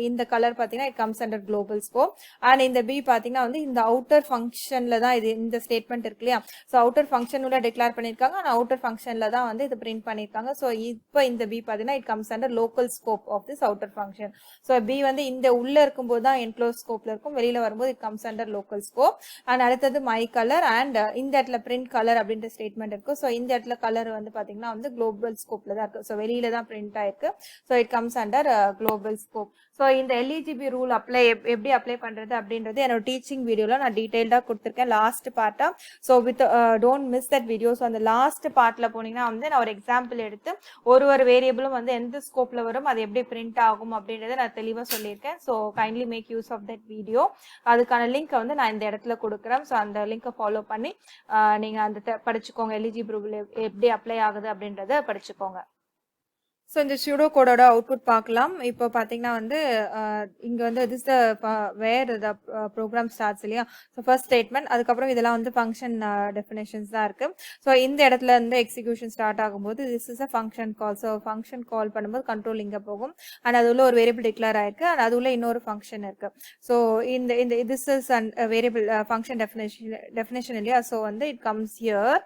இந்த கலர் பார்த்தீங்கன்னா it comes under global scope. And இந்த பி பார்த்தீங்கன்னா வந்து இந்த அவுட்டர் ஃபங்க்ஷனில் தான் இது இந்த ஸ்டேட்மெண்ட் இருக்கு இல்லையா. ஸோ அவுட்டர் ஃபங்க்ஷன் உள்ள டிக்ளேர் பண்ணியிருக்காங்க ஆனால் அவுட்டர் ஃபங்க்ஷனில் தான் வந்து இது பிரிண்ட் பண்ணியிருக்காங்க. ஸோ இப்போ இந்த பி பார்த்தீங்கன்னா it comes under local scope of this outer function. So B வந்து இந்த உள்ள இருக்கும்போது தான் என்க்ளோஸ் ஸ்கோப்ல இருக்கும், வெளியில வரும்போது it comes under local scope. And அடுத்தது மை கலர் அண்ட் இந்த இடத்துல பிரிண்ட் கலர் அப்படின்ற ஸ்டேட்மெண்ட் இருக்கு. ஸோ இந்த இடத்துல கலர் வந்து பாத்தீங்கன்னா வந்து குளோபல் ஸ்கோப்ல தான் இருக்கு. ஸோ வெளியில தான் பிரிண்ட் ஆயிருக்கு. So it comes under global scope. So இந்த எல்இஜிபி ரூல் எப்படி அப்ளை பண்றது அப்படின்றது என்னோட டீச்சிங் வீடியோல நான் டீடைல்டா கொடுத்துருக்கேன் லாஸ்ட் பார்ட்டா. So with don't miss that video. So அந்த லாஸ்ட் பார்ட்ல போனீங்கன்னா வந்து நான் ஒரு எக்ஸாம்பிள் எடுத்து ஒரு வேரியபிளும் வந்து எந்த ஸ்கோப்ல வரும், அது எப்படி பிரிண்ட் ஆகும் அப்படின்றத நான் தெளிவா சொல்லியிருக்கேன். So kindly make use of that video. அதுக்கான லிங்க் வந்து நான் இந்த இடத்துல கொடுக்குறேன். ஸோ அந்த லிங்கை ஃபாலோ பண்ணி நீங்க அந்த படிச்சுக்கோங்க, எலிஜிபிள் எப்படி அப்ளை ஆகுது அப்படின்றத படிச்சுக்கோங்க. ஸோ இந்த சூடோ கோடோட அவுட்புட் பார்க்கலாம். இப்போ பார்த்தீங்கன்னா வந்து இங்கே வந்து this the where the program starts இல்லையா. ஸோ ஃபர்ஸ்ட் ஸ்டேட்மெண்ட், அதுக்கப்புறம் இதெல்லாம் வந்து ஃபங்க்ஷன் டெஃபினேஷன்ஸ் தான் இருக்கு. ஸோ இந்த இடத்துல இருந்து எக்ஸிக்யூஷன் ஸ்டார்ட் ஆகும்போது this is a function call. So function கால் பண்ணும்போது கண்ட்ரோல் இங்கே போகும் அண்ட் அது உள்ள ஒரு வேரியபிள் டிக்ளேர் ஆயிருக்கு அண்ட் அது உள்ள இன்னொரு ஃபங்க்ஷன் இருக்கு. ஸோ இந்த this is and variable function definition இல்லையா. ஸோ வந்து இட் கம்ஸ் ஹியர்.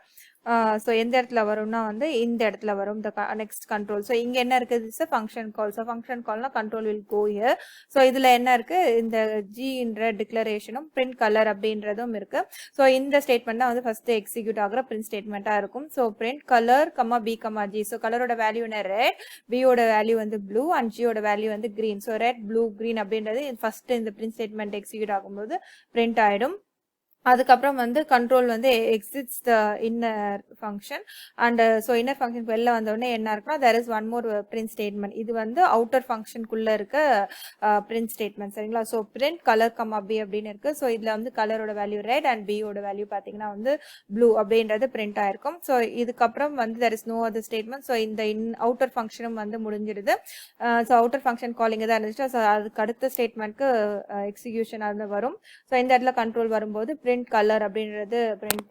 ஸோ எந்த இடத்துல வரும்னா வந்து இந்த இடத்துல வரும் நெக்ஸ்ட் கண்ட்ரோல். ஸோ இங்கே என்ன இருக்குது, it's function call. So function கால்னா control will go here. So இதில் என்ன இருக்கு, இந்த ஜின்ற டிக்ளரேஷனும் பிரிண்ட் கலர் அப்படின்றதும் இருக்கு. ஸோ இந்த ஸ்டேட்மெண்ட் தான் வந்து ஃபர்ஸ்ட் எக்ஸிக்யூட் ஆகிற பிரிண்ட் ஸ்டேட்மெண்ட்டாக இருக்கும். So print colour comma B comma G. So கலரோட வேல்யூ என்ன ரெட், பியோட வேல்யூ வந்து ப்ளூ அண்ட் ஜியோட வேல்யூ வந்து green. So red blue green அப்படின்றது ஃபர்ஸ்ட் இந்த பிரிண்ட் ஸ்டேட்மெண்ட் எக்ஸிக்யூட் ஆகும்போது பிரிண்ட் ஆயிடும். அதுக்கப்புறம் வந்து கண்ட்ரோல் வந்து exits the inner function and so inner function வெளில வந்தோடனே என்ன இருக்குன்னா there is one more print statement. இது வந்து அவுட்டர் ஃபங்க்ஷனுக்குள்ள இருக்க பிரிண்ட் ஸ்டேட்மெண்ட் சரிங்களா. So print colour comma B அப்படின்னு இருக்கு. ஸோ இதுல வந்து கலரோட வேல்யூ ரெட் அண்ட் பியோட வேல்யூ பார்த்தீங்கன்னா வந்து ப்ளூ அப்படின்றது பிரிண்ட் ஆயிருக்கும். ஸோ இதுக்கப்புறம் வந்து there is no other statement. So இந்த அவுட்டர் ஃபங்க்ஷனும் வந்து முடிஞ்சிருது. ஸோ அவுட்டர் ஃபங்க்ஷன் காலிங் தான் இருந்துச்சு. ஸோ அதுக்கு அடுத்த ஸ்டேட்மெண்ட்க்கு எக்ஸிக்யூஷன் அது வரும். ஸோ இந்த இடத்துல கண்ட்ரோல் வரும்போது print color அப்படின்றது print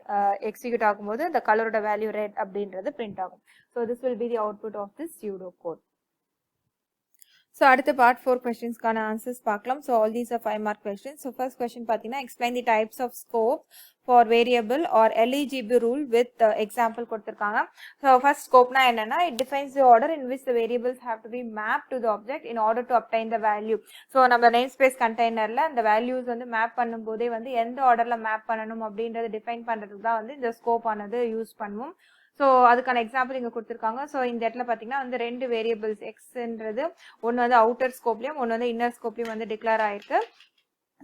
execute ஆகும்போது the கலரோட வேல்யூ red அப்படின்றது print ஆகும். So this will be the output of this pseudo code. So அடுத்த part 4 questions-கான answers பார்க்கலாம். So all these are 5 mark questions. So first question பார்த்தீங்கன்னா explain the types of scope for variable or eligible rule with example கொடுத்திருக்காங்க. So first scope-னா என்னன்னா it defines the order in which the variables have to be mapped to the object in order to obtain the value. So நம்ம namespace containerல அந்த values வந்து map பண்ணும்போதே வந்து எந்த orderல map பண்ணணும் அப்படின்றத define பண்றதுக்கு தான் வந்து இந்த scope ஆனது யூஸ் பண்ணுவோம். ஸோ அதுக்கான எக்ஸாம்பிள் இங்கே கொடுத்துருக்காங்க. ஸோ இந்த இடத்துல பார்த்தீங்கன்னா வந்து 2 வேரியபிள்ஸ் எக்ஸ்ன்றது ஒன்று வந்து அவுட்டர் ஸ்கோப்லையும் ஒன்று வந்து இன்னர் ஸ்கோப்லையும் வந்து டிக்ளேர் ஆயிருக்கு.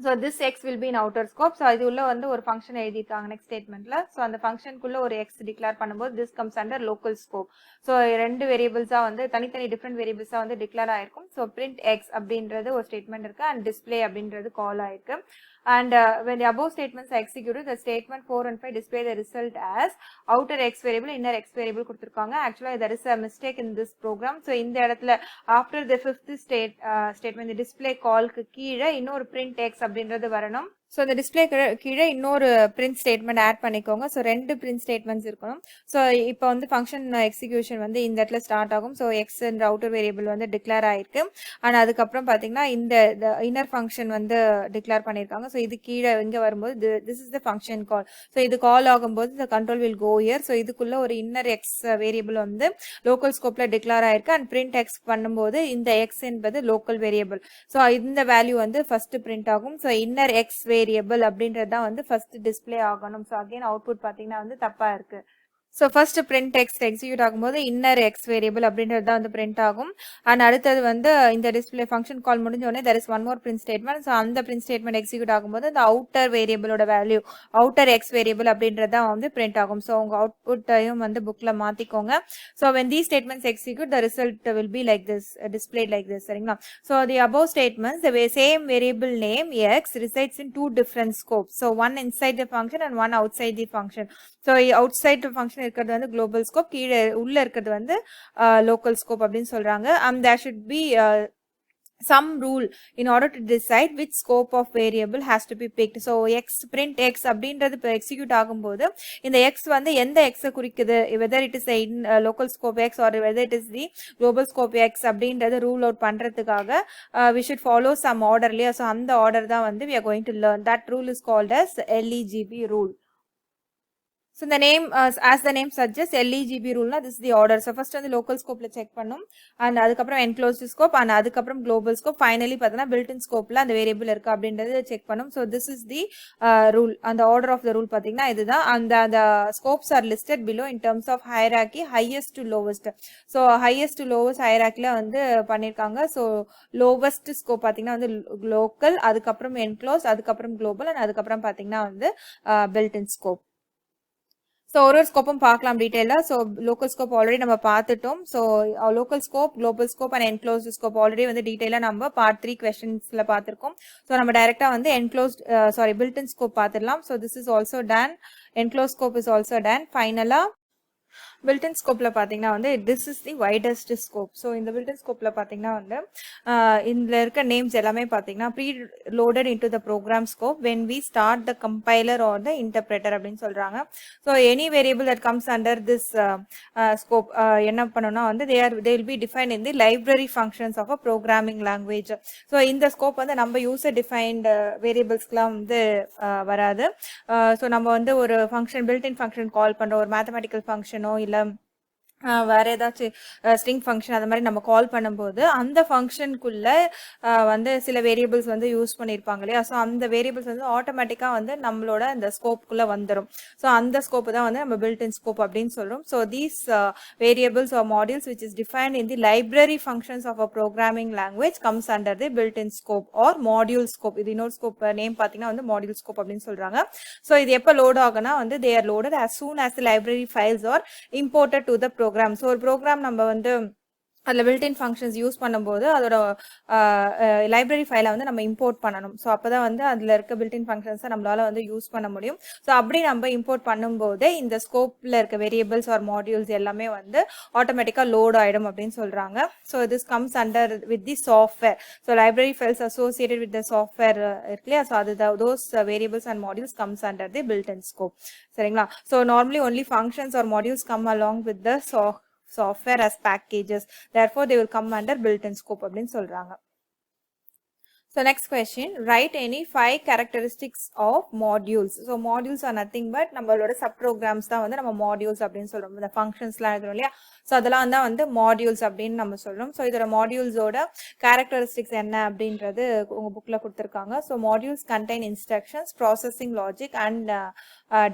So this X will be in outer scope. So இது உள்ள வந்து ஒரு ஃபங்க்ஷன் எழுதியிருக்காங்க நெக்ஸ்ட் ஸ்டேட்மெண்ட்ல. ஸோ அந்த ஃபங்க்ஷனுக்குள்ள ஒரு எக்ஸ் டிக்ளேர் பண்ணும்போது this comes under local scope. So 2 வேரியபிள்ஸாக வந்து தனித்தனி டிஃப்ரெண்ட் வேரியபிள்ஸாக வந்து டிக்ளேர் ஆயிருக்கும். ஸோ பிரிண்ட் எக்ஸ் அப்படின்றது ஒரு ஸ்டேட்மெண்ட் இருக்கு அண்ட் டிஸ்பிளே அப்படின்றது கால் ஆயிருக்கு. And when the above statements are executed, the statement 4 and 5 display the result as outer x variable, inner x variable கொடுத்திருக்காங்க. Actually there is a mistake in this program. So இந்த இடத்துல after the fifth statement the display callக்கு கீழே இன்னொரு print x அப்படின்றது வரணும். ஸோ இந்த டிஸ்பிளே கீழே இன்னொரு பிரிண்ட் ஸ்டேட்மெண்ட் ஆட் பண்ணிக்கோங்க. ஸோ 2 பிரிண்ட் ஸ்டேட்மெண்ட்ஸ் இருக்கணும். ஸோ இப்போ வந்து ஃபங்க்ஷன் எக்ஸிக்யூஷன் வந்து இந்த இடத்துல ஸ்டார்ட் ஆகும். ஸோ எக்ஸ்ன்ற அவுட்டர் வேரியபிள் வந்து டிக்ளேர் ஆயிருக்கு. அண்ட் அதுக்கப்புறம் பார்த்தீங்கன்னா இந்த இன்னர் ஃபங்க்ஷன் வந்து டிக்ளேர் பண்ணியிருக்காங்க. ஸோ இது கீழே இங்கே வரும்போது this is the function call. So இது கால் ஆகும்போது இந்த control will go here. So இதுக்குள்ள ஒரு இன்னர் எக்ஸ் வேரியபிள் வந்து லோக்கல் ஸ்கோப்ல டிக்ளேர் ஆயிருக்கு அண்ட் பிரிண்ட் எக்ஸ் பண்ணும்போது இந்த எக்ஸ் என்பது லோக்கல் வேரியபிள். ஸோ இந்த வேல்யூ வந்து ஃபர்ஸ்ட் பிரிண்ட் ஆகும். ஸோ இன்னர் எக்ஸ் வேரியபிள் அப்படின்றது தான் வந்து ஃபர்ஸ்ட் டிஸ்பிளே ஆகணும். ஸோ அகைன் அவுட்புட் பார்த்தீங்கன்னா வந்து தப்பா இருக்கு. So first print X execute ஆகும்போது இன்னர் எக்ஸ் வேரியபிள் அப்படின்றது தான் வந்து பிரிண்ட் ஆகும். அண்ட் அடுத்தது வந்து இந்த டிஸ்பிளே ஃபங்க்ஷன் கால் முடிஞ்சோடனே there is one more print statement. So அந்த பிரிண்ட் ஸ்டேட்மெண்ட் எக்ஸிக்யூட் ஆகும்போது இந்த அவுட்டர் வேரியபிளோட வேல்யூ அவுட்டர் எக்ஸ் வேரியபிள் அப்படின்றது தான் வந்து பிரிண்ட் ஆகும். ஸோ உங்க அவுட்புட்டையும் வந்து புக்ல மாத்திக்கோங்க. So when these statements execute the result will be like this, displayed like this. சரிங்களா? So the above statements the same variable name x resides in 2 different scopes. So one inside the function and one outside the function. So outside the function இருக்கிறது வந்து global scope, கீழே உள்ள இருக்கிறது வந்து local scope அப்படின்னு சொல்றாங்க. There should be some rule in order to decide which scope of variable has to be picked. So x print x அப்படின்றது இப்போ எக்ஸிக்யூட் ஆகும்போது இந்த x வந்து எந்த x குறிக்குது, whether it is a local scope x or whether it is the global scope x அப்படின்றது ரூல் அவுட் பண்றதுக்காக we should follow some order இல்லையா. ஸோ அந்த ஆர்டர் தான் வந்து we are going to learn. That rule is called as LEGB rule. So the name as the name suggests LEGB rule na this is the order. So first வந்து local scope ல check பண்ணும் and அதுக்கப்புறம் enclosed scope and அதுக்கப்புறம் global scope, finally பார்த்தனா built-in scope ல அந்த variable இருக்கா அப்படின்றது check பண்ணும். So this is the rule and the order of the rule பாத்தீங்கன்னா இதுதான். and the scopes are listed below in terms of hierarchy, highest to lowest. So highest to lowest hierarchy ல வந்து பண்ணிருக்காங்க. So lowest scope பாத்தீங்கன்னா வந்து local, அதுக்கப்புறம் enclosed, அதுக்கப்புறம் global and அதுக்கப்புறம் பாத்தீங்கன்னா வந்து built-in scope. ஸோ ஒரு ஸ்கோப்பும் பார்க்கலாம் டீட்டெயிலாக. ஸோ லோக்கல் ஸ்கோப் ஆல்ரெடி நம்ம பார்த்துட்டோம். So local scope, global scope and enclosed scope already வந்து டீட்டெயிலாக நம்ம பார்ட் 3 கொஸ்டின்ஸில் பார்த்துருக்கோம். ஸோ நம்ம டைரெக்டாக வந்து பில்ட்-இன் ஸ்கோப் பார்த்துடலாம். So this is also done, enclose scope is also done. ஃபைனலாக built-in scopeல பாத்தீங்கன்னா வந்து this is the widest scope. So இந்த built-in scopeல பாத்தீங்கன்னா வந்து இதுல இருக்க நேம்ஸ் எல்லாமே பாத்தீங்கன்னா pre-loaded into the program scope when we start the compiler or the interpreter அப்படின்னு சொல்றாங்க. So any variable that comes under this scope என்ன பண்ணனும்னா வந்து they will be defined in the library functions of a programming language. So இந்த scope வந்து நம்ம user defined variablesக்குலாம் வந்து வராது. So நம்ம வந்து ஒரு function, built-in function கால் பண்றோம், ஒரு mathematical functionோ இல்ல வேற ஏதாச்சும் ஸ்ட்ரிங் ஃபங்க்ஷன் அந்த மாதிரி நம்ம கால் பண்ணும்போது அந்த ஃபங்க்ஷனுக்குள்ள வந்து சில வேரியபிள்ஸ் வந்து யூஸ் பண்ணியிருப்பாங்க இல்லையா. ஸோ அந்த வேரியபிள்ஸ் வந்து ஆட்டோமேட்டிக்காக வந்து நம்மளோட அந்த ஸ்கோப்புக்குள்ளே வந்துடும். ஸோ அந்த ஸ்கோப்பு தான் வந்து நம்ம பில்ட்-இன் ஸ்கோப் அப்படின்னு சொல்கிறோம். So these variables or modules which is defined in the library functions of a programming language comes under the built in scope or module scope. இது இன்னொரு ஸ்கோப் நேம் பார்த்தீங்கன்னா வந்து மாடியூல் ஸ்கோப் அப்படின்னு சொல்கிறாங்க. ஸோ இது எப்போ லோட் ஆகுனா வந்து they are loaded as soon as the library files are imported to the program. So ஒரு ப்ரோக்ராம் நம்ம வந்து அதில் பில்ட்-இன் ஃபங்க்ஷன்ஸ் யூஸ் பண்ணும்போது அதோட லைப்ரரி ஃபைலை வந்து நம்ம இம்போர்ட் பண்ணணும். ஸோ அப்போ தான் வந்து அதில் இருக்க பில்ட்-இன் ஃபங்க்ஷன்ஸை நம்மளால் வந்து யூஸ் பண்ண முடியும். ஸோ அப்படி நம்ம இம்போர்ட் பண்ணும்போதே இந்த ஸ்கோப்பில் இருக்க வேரியபிள்ஸ் ஆர் மாடியூல்ஸ் எல்லாமே வந்து ஆட்டோமேட்டிக்காக லோட் ஆகிடும் அப்படின்னு சொல்கிறாங்க. So this comes under with the software. So library files associated with the software இருக்கு இல்லையா. ஸோ அது those variables and modules comes under the built in scope. சரிங்களா. So normally only functions or modules come along with the software as packages. Therefore, they will come under built-in scope அப்படின்னு சொல்றாங்க. So next question, write any 5 characteristics of modules. So modules are nothing but நம்மளோட subprograms தான் வந்து நம்ம modules அப்படின்னு சொல்றோம். இந்த functionsலாம் எழுதுறோம் இல்லையா, ஸோ அதெல்லாம் தான் வந்து modules அப்படின்னு நம்ம சொல்றோம். ஸோ இதோட moduleஸோட characteristics என்ன அப்படின்றது உங்க புக்ல கொடுத்துருக்காங்க. So modules contain instructions, processing logic and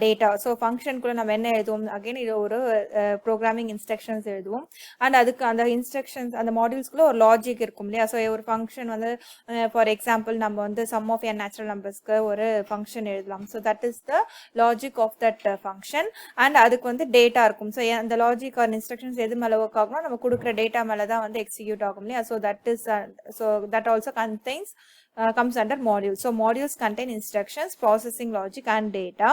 data. So ஃபங்க்ஷனுக்குள்ள நம்ம என்ன எழுதுவோம், அகைன் இது ஒரு ப்ரோக்ராமிங் இன்ஸ்ட்ரக்ஷன்ஸ் எழுதுவோம். அண்ட் அதுக்கு அந்த இன்ஸ்ட்ரக்ஷன்ஸ் அந்த மாடியூல்ஸ்குள்ள ஒரு லாஜிக் இருக்கும் இல்லையா. ஸோ ஒரு ஃபங்க்ஷன் வந்து ஃபார் எக்ஸாம்பிள் நம்ம வந்து சம் ஆஃப் என் நேச்சுரல் நம்பர்ஸ்க்கு ஒரு ஃபங்க்ஷன் எழுதலாம். So that is the logic of that function. And அதுக்கு வந்து டேட்டா இருக்கும். ஸோ அந்த லாஜிக் ஆர் இன்ஸ்ட்ரக்ஷன்ஸ் எது மேலே ஒர்க் ஆகணும், நம்ம கொடுக்குற டேட்டா மேலே தான் வந்து எக்ஸிக்யூட் ஆகும் இல்லையா. So that is so that also contains comes under modules. So modules contain instructions, processing logic and data.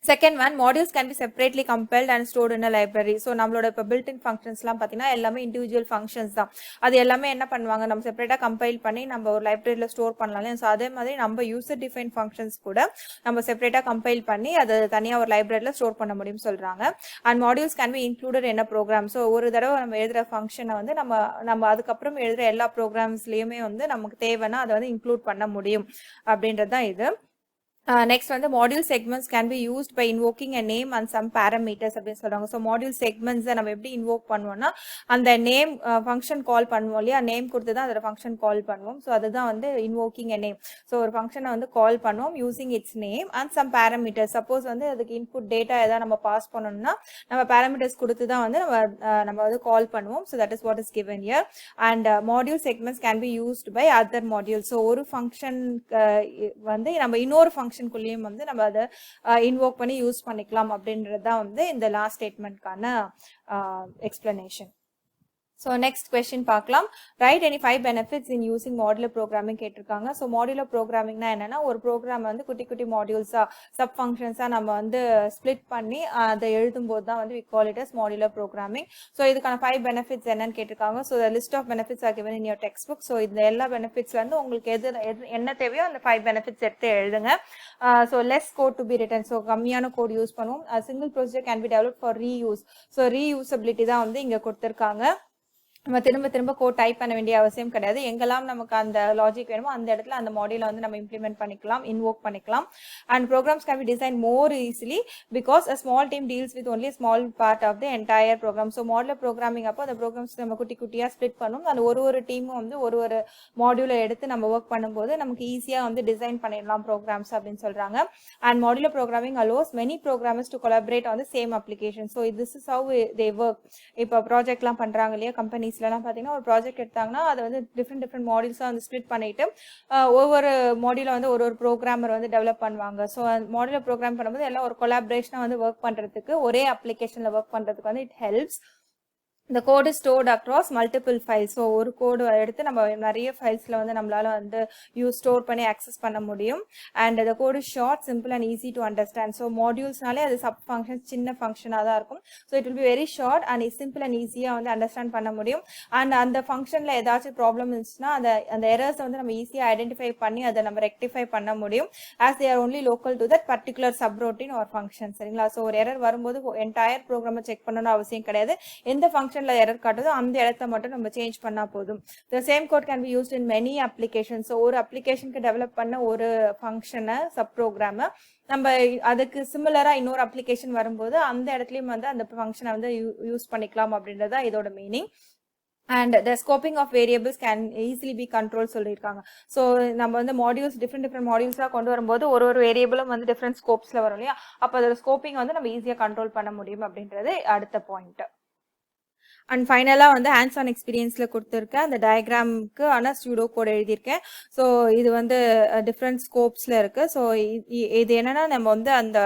Second one, modules can be separately compiled and stored in a library. So நம்மளோட இப்போ built-in functionsலாம் பார்த்தீங்கன்னா எல்லாமே இண்டிவிஜுவல் ஃபங்க்ஷன்ஸ் தான். அது எல்லாமே என்ன பண்ணுவாங்க, நம்ம செப்பரேட்டாக கம்பைல் பண்ணி நம்ம ஒரு லைப்ரரியில் ஸ்டோர் பண்ணலாம். ஸோ அதே மாதிரி நம்ம யூசர் டிஃபைன் ஃபங்க்ஷன்ஸ் கூட நம்ம செப்பரேட்டாக கம்பைல் பண்ணி அதை தனியாக ஒரு லைப்ரரியில் ஸ்டோர் பண்ண முடியும்னு சொல்கிறாங்க. And modules can be included என்ன ப்ரோக்ராம். ஸோ ஒரு தடவை நம்ம எழுதுகிற ஃபங்க்ஷனை வந்து நம்ம அதுக்கப்புறம் எழுதுகிற எல்லா ப்ரோக்ராம்ஸ்லேயுமே வந்து நமக்கு தேவைன்னா அதை வந்து இன்க்ளூட் பண்ண முடியும் அப்படின்றது தான் இது. Next வந்து module segments can be used by invoking a name and some parameters அப்படின்னு சொல்றாங்க. ஸோ module segments நம்ம எப்படி இன்வோக் பண்ணுவோம்னா அந்த நேம் ஃபங்க்ஷன் கால் பண்ணுவோம் இல்லையா, நேம் கொடுத்து தான் அதோட ஃபங்க்ஷன் கால் பண்ணுவோம். ஸோ அதுதான் வந்து இன்வோக்கிங் a name. ஸோ ஒரு ஃபங்க்ஷனை வந்து கால் பண்ணுவோம் using its name and some parameters. Suppose வந்து அதுக்கு இன்புட் டேட்டா ஏதாவது நம்ம பாஸ் பண்ணணும்னா நம்ம பேராமீட்டர்ஸ் கொடுத்து தான் வந்து நம்ம வந்து கால் பண்ணுவோம். So that is what is given here. And module segments can be used by other module. So ஒரு ஃபங்க்ஷன் வந்து நம்ம இன்னொரு ஃபங்க்ஷனுக்குள்ளேயும் வந்து நம்ம அதை இன்வோக் பண்ணி யூஸ் பண்ணிக்கலாம் அப்படின்றது தான் வந்து இந்த லாஸ்ட் ஸ்டேட்மெண்ட்கான எக்ஸ்பிளனேஷன். ஸோ நெக்ஸ்ட் கொஸ்டின் பார்க்கலாம். Write any 5 benefits in using modular programming கேட்டிருக்காங்க. ஸோ மாடுலர் ப்ரோக்ராமிங்னா என்னன்னா ஒரு ப்ரோக்ராம் வந்து குட்டி குட்டி மாடியூல்ஸாக சப் ஃபங்க்ஷன்ஸாக நம்ம வந்து ஸ்பிளிட் பண்ணி அதை எழுதும்போது தான் வந்து we call it as modular programming. So இதுக்கான 5 பெனிஃபிட்ஸ் என்னன்னு கேட்டிருக்காங்க. So list of benefits are given in your text book. So இந்த எல்லா பெனிஃபிட்ஸ் வந்து உங்களுக்கு என்ன தேவையோ அந்த 5 பெனிஃபிட்ஸ் எடுத்து எழுதுங்க. So less code to be written. So கம்மியான கோட் யூஸ் பண்ணுவோம். Single procedure can be develop for reuse. So reusability தான் வந்து இங்கே கொடுத்துருக்காங்க. நம்ம திரும்ப திரும்ப கோட் டைப் பண்ண வேண்டிய அவசியம் கிடையாது. எங்கெல்லாம் நமக்கு அந்த லாஜிக் வேணுமோ அந்த இடத்துல அந்த மாடியூலை வந்து நம்ம இம்ப்ளிமெண்ட் பண்ணிக்கலாம், இன்வோக் பண்ணிக்கலாம். And programs can be design more easily because a small team deals with only small part of the entire program. So modular programming அப்போ அந்த ப்ரோக்ராம்ஸ் நம்ம குட்டி குட்டியாக ஸ்ப்ளிட் பண்ணும். அந்த ஒரு டீமும் வந்து ஒரு மாடியூலை எடுத்து நம்ம ஒர்க் பண்ணும்போது நமக்கு ஈஸியாக வந்து டிசைன் பண்ணிடலாம் ப்ரோக்ராம்ஸ் அப்படின்னு சொல்கிறாங்க. And modular programming allows many programmers to collaborate on the same application. So this is how they work. இப்போ ப்ராஜெக்ட்லாம் பண்ணுறாங்க இல்லையா கம்பெனி பார்த்தீங்கன்னா ஒரு ப்ராஜெக்ட் எடுத்தாங்கன்னா அதை வந்து டிஃப்ரெண்ட் மாடியூல்ஸாக வந்து ஸ்ப்ளிட் பண்ணிட்டு ஒவ்வொரு மாடியூலை வந்து ஒரு ப்ரோக்ராமர் வந்து டெவலப் பண்ணுவாங்க. ஸோ மாடியூலை ப்ரோக்ராம் பண்ணும்போது எல்லாம் ஒரு கொலாபரேஷனாக வந்து ஒர்க் பண்ணுறதுக்கு ஒரே அப்ளிகேஷனில் ஒர்க் பண்ணுறதுக்கு வந்து it helps. The code is stored across multiple files. So ஒரு கோடு எடுத்து நம்ம நிறைய ஃபைல்ஸில் வந்து நம்மளால வந்து ஸ்டோர் பண்ணி ஆக்சஸ் பண்ண முடியும். And the code is short, simple and easy to understand. So மாடியூல்ஸ்னாலே அது சப் ஃபங்க்ஷன்ஸ் சின்ன ஃபங்க்ஷனாக தான் இருக்கும். So it will be very short and simple and ஈஸியாக வந்து அண்டர்ஸ்டாண்ட் பண்ண முடியும். அண்ட் அந்த ஃபங்க்ஷனில் ஏதாச்சும் ப்ராப்ளம் இருந்துச்சுன்னா அந்த எரர்ஸை வந்து நம்ம ஈஸியாக ஐடென்டிஃபை பண்ணி அதை நம்ம ரெக்டிஃபை பண்ண முடியும். As they are only local to that particular subroutine or function. சரிங்களா. ஸோ ஒரு எரர் வரும்போது என்டையர் ப்ரோக்ராமை செக் பண்ணணும்னு அவசியம் கிடையாது. எந்த ஃபங்க்ஷன் எரர் காட்டுதோ அந்த இடத்த மட்டும் நம்ம சேஞ்ச் பண்ணா போதும். The same code can be used in many applications. So ஒரு அப்ளிகேஷனுக்கு டெவலப் பண்ண ஒரு ஃபங்க்ஷனை சப் ப்ரோக்ராமை நம்ம அதுக்கு சிமிலரா இன்னொரு அப்ளிகேஷன் வரும்போது அந்த இடத்துலயும் வந்து அந்த ஃபங்க்ஷனை வந்து யூஸ் பண்ணிக்கலாம் அப்படின்றதா இதோட meaning. And the scoping of variables can easily be controlled சொல்லியிருக்காங்க. ஸோ நம்ம வந்து மாடியூல்ஸ் டிஃப்ரெண்ட் மாடியூல்ஸாக கொண்டு வரும்போது ஒரு வேரியபிளும் வந்து டிஃப்ரெண்ட் ஸ்கோப்ஸில் வரும் இல்லையா. அப்போ அதோட ஸ்கோப்பிங் வந்து நம்ம ஈஸியாக கண்ட்ரோல் பண்ண முடியும் அப்படின்றது அடுத்த பாயிண்ட். அண்ட் ஃபைனலாக வந்து ஹேண்ட்ஸ் ஆன் எக்ஸ்பீரியன்ஸில் கொடுத்துருக்கேன். அந்த டயக்ராமுக்கு ஆனால் ஸ்டூடோ கோட் எழுதியிருக்கேன். ஸோ இது வந்து டிஃப்ரெண்ட் ஸ்கோப்ஸில் இருக்குது. ஸோ இது என்னென்னா நம்ம வந்து அந்த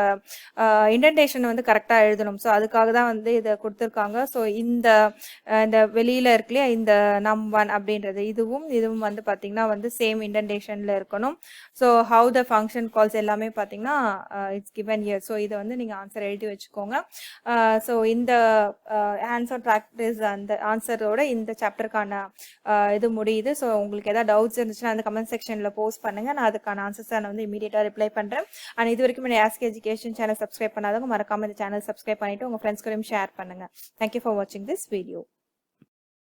இன்டென்டேஷன் வந்து கரெக்டாக எழுதணும். ஸோ அதுக்காக தான் வந்து இதை கொடுத்துருக்காங்க. ஸோ இந்த வெளியில் இருக்கு இல்லையா இந்த நம்1 அப்படின்றது இதுவும் வந்து பார்த்திங்கன்னா வந்து சேம் இன்டென்டேஷனில் இருக்கணும். So how the function calls எல்லாமே பார்த்திங்கன்னா இட்ஸ் கிவன் இயர். ஸோ இதை வந்து நீங்கள் ஆன்சர் எழுதி வச்சுக்கோங்க. ஸோ இந்த ஹேண்ட்ஸ் ஆன் ப்ராக்டிஸ் இஸ் அந்த ஆன்சரோட இந்த சாப்டருக்கான இது முடியுது. ஸோ உங்களுக்கு ஏதாவது டவுட்ஸ் இருந்துச்சுன்னா அந்த கமெண்ட் செக்ஷனில் போஸ்ட் பண்ணுங்க. நான் அதுக்கான ஆன்சர்ஸை நான் வந்து இமீடியட்டாக ரிப்ளை பண்ணுறேன். அண்ட் இது வரைக்கும் இந்த ஆஸ்க் எஜுகேஷன் சேனல் சப்ஸ்கிரைப் பண்ணாதவங்க மறக்காம இந்த சேனல் சப்ஸ்கிரைப் பண்ணிட்டு உங்கள் ஃப்ரெண்ட்ஸ் கூடயும் ஷேர் பண்ணுங்க. தேங்க்யூ ஃபார் வாட்சிங் திஸ் வீடியோ.